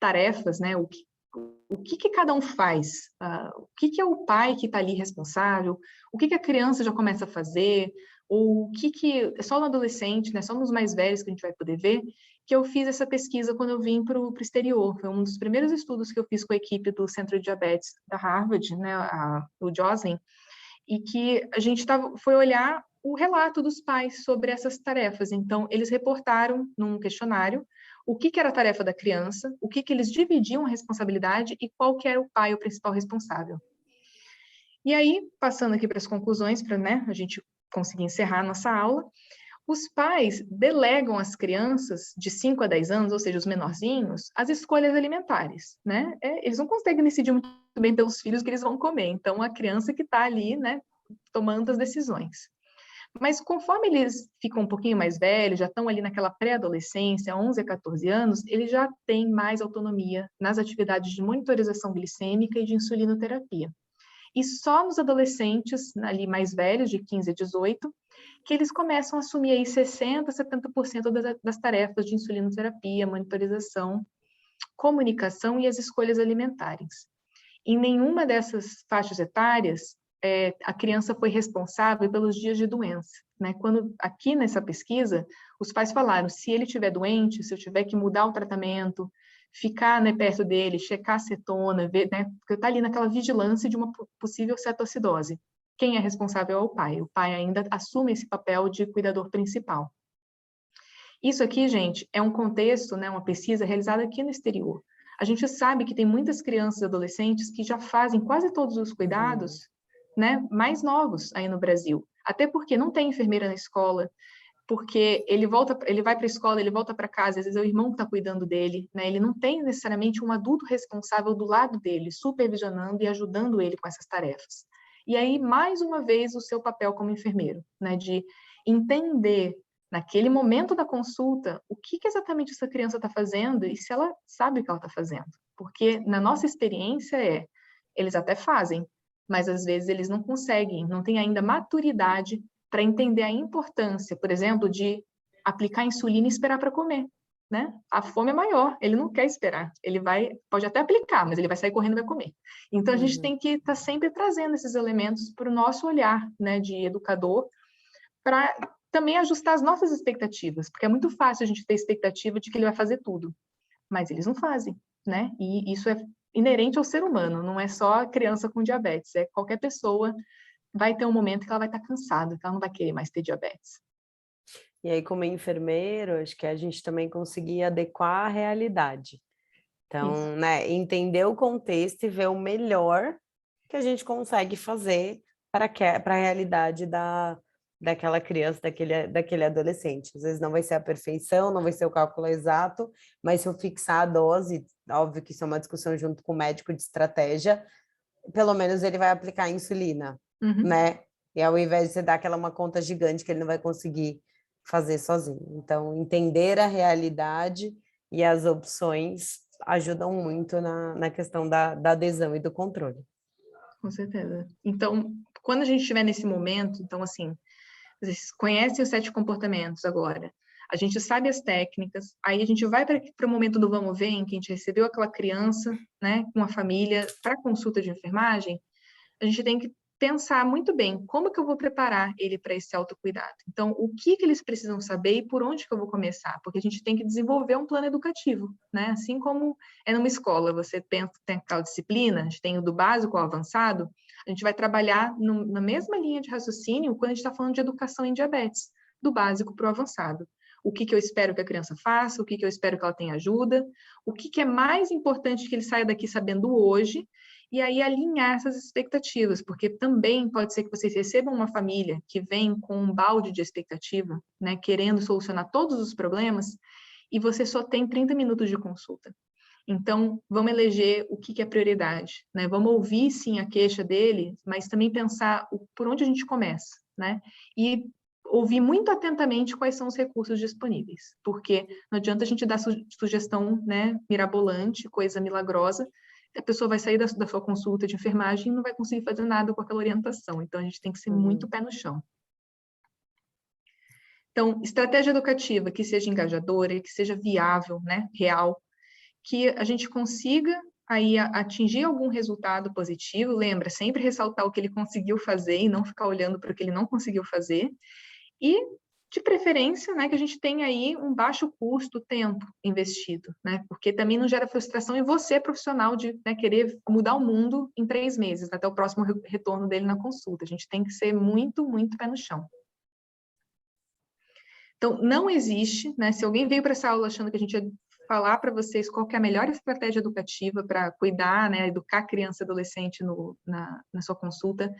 S1: tarefas, né, o que cada um faz? O que é o pai que está ali responsável? O que a criança já começa a fazer? Ou o que é só no adolescente, né, só nos mais velhos que a gente vai poder ver, que eu fiz essa pesquisa quando eu vim para o exterior. Foi um dos primeiros estudos que eu fiz com a equipe do Centro de Diabetes da Harvard, né, o Joslin, e que a gente foi olhar o relato dos pais sobre essas tarefas. Então, eles reportaram num questionário o que era a tarefa da criança, o que eles dividiam a responsabilidade e qual que era o pai, o principal responsável. E aí, passando aqui para as conclusões, para, né, a gente conseguir encerrar a nossa aula, os pais delegam às crianças de 5 a 10 anos, ou seja, os menorzinhos, as escolhas alimentares, né? Eles não conseguem decidir muito bem pelos filhos que eles vão comer, então a criança que está ali, né, tomando as decisões. Mas conforme eles ficam um pouquinho mais velhos, já estão ali naquela pré-adolescência, 11 a 14 anos, eles já têm mais autonomia nas atividades de monitorização glicêmica e de insulinoterapia. E só nos adolescentes, ali mais velhos, de 15 a 18, que eles começam a assumir aí 60%, 70% das tarefas de insulinoterapia, monitorização, comunicação e as escolhas alimentares. Em nenhuma dessas faixas etárias, a criança foi responsável pelos dias de doença, né? Quando, aqui nessa pesquisa, os pais falaram, se ele estiver doente, se eu tiver que mudar o tratamento, ficar, né, perto dele, checar a cetona, ver, né, porque está ali naquela vigilância de uma possível cetoacidose. Quem é responsável é o pai. O pai ainda assume esse papel de cuidador principal. Isso aqui, gente, é um contexto, né, uma pesquisa realizada aqui no exterior. A gente sabe que tem muitas crianças e adolescentes que já fazem quase todos os cuidados, né, mais novos aí no Brasil. Até porque não tem enfermeira na escola, porque ele vai para a escola, ele volta para casa, às vezes é o irmão que está cuidando dele, né? Ele não tem necessariamente um adulto responsável do lado dele, supervisionando e ajudando ele com essas tarefas. E aí, mais uma vez, o seu papel como enfermeiro, né? De entender, naquele momento da consulta, o que exatamente essa criança está fazendo e se ela sabe o que ela está fazendo. Porque, na nossa experiência, eles até fazem, mas às vezes eles não conseguem, não têm ainda maturidade para entender a importância, por exemplo, de aplicar insulina e esperar para comer, né? A fome é maior, ele não quer esperar, pode até aplicar, mas ele vai sair correndo e vai comer. Então, a gente tem que estar sempre trazendo esses elementos para o nosso olhar, né, de educador, para também ajustar as nossas expectativas, porque é muito fácil a gente ter expectativa de que ele vai fazer tudo, mas eles não fazem, né? E isso é inerente ao ser humano, não é só a criança com diabetes, é qualquer pessoa vai ter um momento que ela vai estar cansada, que ela não vai querer mais ter diabetes.
S2: E aí, como enfermeiro, acho que a gente também conseguia adequar a realidade. Então,
S1: Isso.
S2: né, entender o contexto e ver o melhor que a gente consegue fazer para a realidade daquela criança, daquele adolescente. Às vezes não vai ser a perfeição, não vai ser o cálculo exato, mas se eu fixar a dose, óbvio que isso é uma discussão junto com o médico de estratégia, pelo menos ele vai aplicar a insulina, né? E ao invés de você dar aquela uma conta gigante que ele não vai conseguir fazer sozinho. Então, entender a realidade e as opções ajudam muito na questão da adesão e do controle.
S1: Com certeza. Então, quando a gente estiver nesse momento, então, assim, vocês conhecem os 7 comportamentos agora, a gente sabe as técnicas, aí a gente vai para o momento do vamos ver, em que a gente recebeu aquela criança, né, com a família, para consulta de enfermagem, a gente tem que pensar muito bem como que eu vou preparar ele para esse autocuidado. Então, o que eles precisam saber e por onde que eu vou começar? Porque a gente tem que desenvolver um plano educativo, né? Assim como é numa escola, você tem aquela disciplina, a gente tem o do básico ao avançado, a gente vai trabalhar na mesma linha de raciocínio quando a gente está falando de educação em diabetes. do básico para o avançado. O que eu espero que a criança faça, o que eu espero que ela tenha ajuda, o que é mais importante que ele saia daqui sabendo hoje, e aí alinhar essas expectativas, porque também pode ser que vocês recebam uma família que vem com um balde de expectativa, né, querendo solucionar todos os problemas, e você só tem 30 minutos de consulta. Então, vamos eleger o que é prioridade, né? Vamos ouvir, sim, a queixa dele, mas também pensar por onde a gente começa, né? E ouvir muito atentamente quais são os recursos disponíveis, porque não adianta a gente dar sugestão, né, mirabolante, coisa milagrosa, a pessoa vai sair da sua consulta de enfermagem e não vai conseguir fazer nada com aquela orientação. Então, a gente tem que ser muito pé no chão. Então, estratégia educativa que seja engajadora, que seja viável, né, real, que a gente consiga aí atingir algum resultado positivo. Lembra, sempre ressaltar o que ele conseguiu fazer e não ficar olhando para o que ele não conseguiu fazer. E, de preferência, né, que a gente tenha aí um baixo custo, tempo investido, né, porque também não gera frustração em você, profissional, de, né, querer mudar o mundo em 3 meses, até o próximo retorno dele na consulta. A gente tem que ser muito, muito pé no chão. Então, não existe, né, se alguém veio para essa aula achando que a gente ia falar para vocês qual que é a melhor estratégia educativa para cuidar, né, educar a criança e adolescente na sua consulta,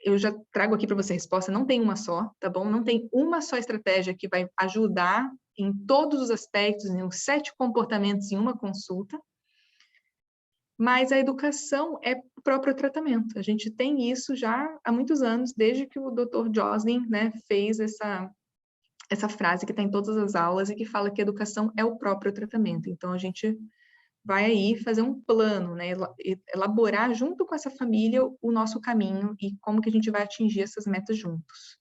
S1: eu já trago aqui para você a resposta, não tem uma só, tá bom? Não tem uma só estratégia que vai ajudar em todos os aspectos, em uns 7 comportamentos em uma consulta, mas a educação é o próprio tratamento. A gente tem isso já há muitos anos, desde que o Dr. Joslin, né, fez essa frase que está em todas as aulas e que fala que a educação é o próprio tratamento. Então, a gente vai aí fazer um plano, né, elaborar junto com essa família o nosso caminho e como que a gente vai atingir essas metas juntos.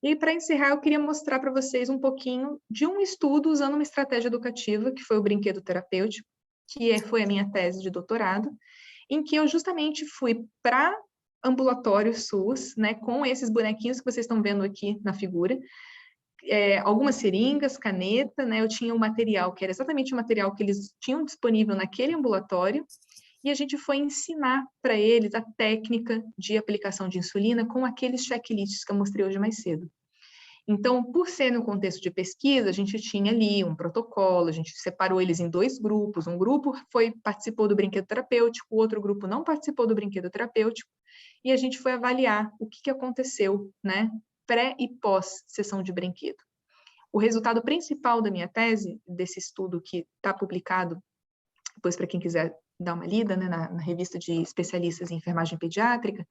S1: E para encerrar, eu queria mostrar para vocês um pouquinho de um estudo usando uma estratégia educativa, que foi o brinquedo terapêutico, que foi a minha tese de doutorado, em que eu justamente fui para ambulatório SUS, né, com esses bonequinhos que vocês estão vendo aqui na figura, algumas seringas, caneta, né? Eu tinha um material que era exatamente o material que eles tinham disponível naquele ambulatório, e a gente foi ensinar para eles a técnica de aplicação de insulina com aqueles checklists que eu mostrei hoje mais cedo. Então, por ser no contexto de pesquisa, a gente tinha ali um protocolo, a gente separou eles em 2 grupos. Um grupo participou do brinquedo terapêutico, o outro grupo não participou do brinquedo terapêutico, e a gente foi avaliar o que aconteceu, né, pré e pós sessão de brinquedo. O resultado principal da minha tese, desse estudo que está publicado, depois para quem quiser dar uma lida, né, na revista de especialistas em enfermagem pediátrica,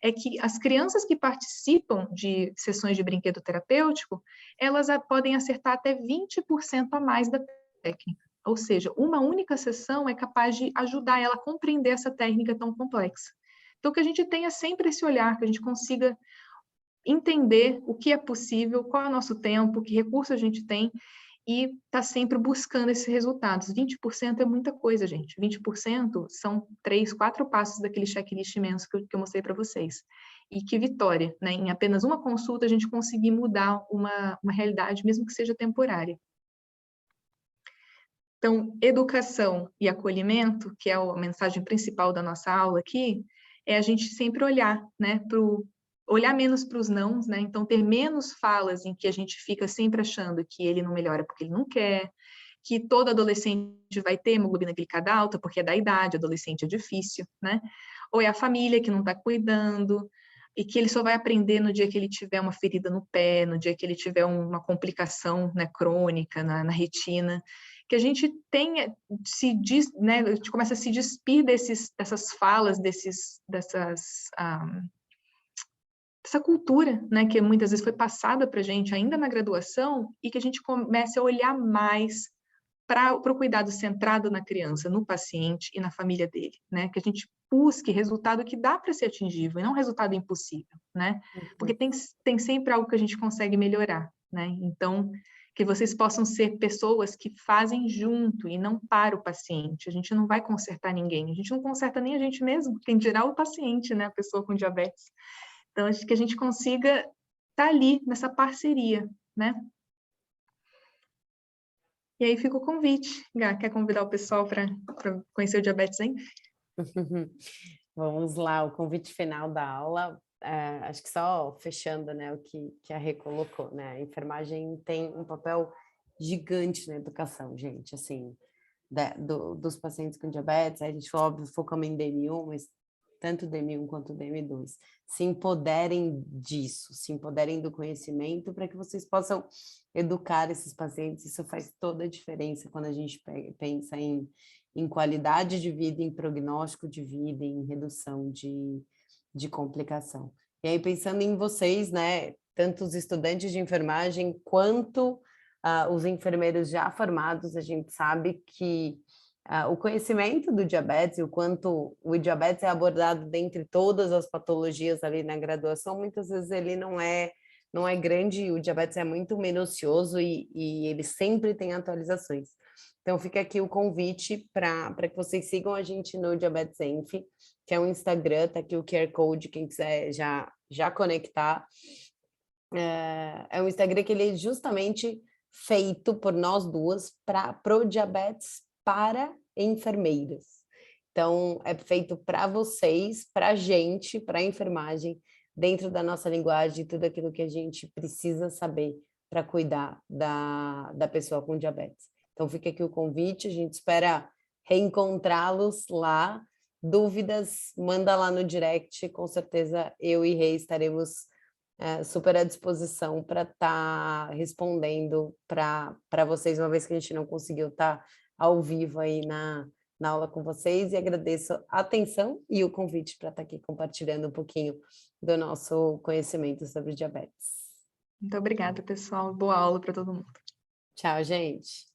S1: é que as crianças que participam de sessões de brinquedo terapêutico, elas podem acertar até 20% a mais da técnica. Ou seja, uma única sessão é capaz de ajudar ela a compreender essa técnica tão complexa. Então, que a gente tenha sempre esse olhar, que a gente consiga entender o que é possível, qual é o nosso tempo, que recurso a gente tem, e tá sempre buscando esses resultados. 20% é muita coisa, gente. 20% são 3, 4 passos daquele checklist imenso que eu mostrei para vocês. E que vitória, né? Em apenas uma consulta a gente conseguir mudar uma realidade, mesmo que seja temporária. Então, educação e acolhimento, que é a mensagem principal da nossa aula aqui, é a gente sempre olhar, né, olhar menos para os nãos, né? Então, ter menos falas em que a gente fica sempre achando que ele não melhora porque ele não quer, que todo adolescente vai ter hemoglobina glicada alta porque é da idade, adolescente é difícil, né? Ou é a família que não está cuidando, e que ele só vai aprender no dia que ele tiver uma ferida no pé, no dia que ele tiver uma complicação, né, crônica na retina, que a gente tenha, né, a gente começa a se despir dessas falas, dessa cultura, né, que muitas vezes foi passada para a gente ainda na graduação, e que a gente comece a olhar mais para o cuidado centrado na criança, no paciente e na família dele, né, que a gente busque resultado que dá para ser atingível e não resultado impossível, né, porque tem sempre algo que a gente consegue melhorar, né, então que vocês possam ser pessoas que fazem junto e não para o paciente. A gente não vai consertar ninguém, a gente não conserta nem a gente mesmo, quem dirá o paciente, né, a pessoa com diabetes. Então, acho que a gente consiga estar ali nessa parceria, né? E aí fica o convite. Gá, quer convidar o pessoal para conhecer o Diabetes Zen?
S2: Vamos lá, o convite final da aula acho que só fechando, né, o que a Rê colocou, né, a enfermagem tem um papel gigante na educação, gente, assim, dos pacientes com diabetes, a gente, óbvio, focamos em DM1, mas tanto DM1 quanto DM2, se empoderem disso, se empoderem do conhecimento para que vocês possam educar esses pacientes. Isso faz toda a diferença quando a gente pensa em qualidade de vida, em prognóstico de vida, em redução de complicação. E aí, pensando em vocês, né, tanto os estudantes de enfermagem quanto os enfermeiros já formados, a gente sabe que o conhecimento do diabetes e o quanto o diabetes é abordado dentre todas as patologias ali na graduação, muitas vezes ele não é grande, o diabetes é muito minucioso e ele sempre tem atualizações. Então fica aqui o convite para que vocês sigam a gente no Diabetes Enf, que é o Instagram, tá aqui o QR Code, quem quiser já conectar. É um Instagram que ele é justamente feito por nós duas pro diabetes para enfermeiras. Então, é feito para vocês, para a gente, para a enfermagem, dentro da nossa linguagem, tudo aquilo que a gente precisa saber para cuidar da pessoa com diabetes. Então, fica aqui o convite, a gente espera reencontrá-los lá. Dúvidas, manda lá no direct, com certeza eu e Rei estaremos super à disposição para estar respondendo para vocês, uma vez que a gente não conseguiu estar ao vivo aí na aula com vocês, e agradeço a atenção e o convite para estar aqui compartilhando um pouquinho do nosso conhecimento sobre diabetes.
S1: Muito obrigada, pessoal. Boa aula para todo mundo.
S2: Tchau, gente.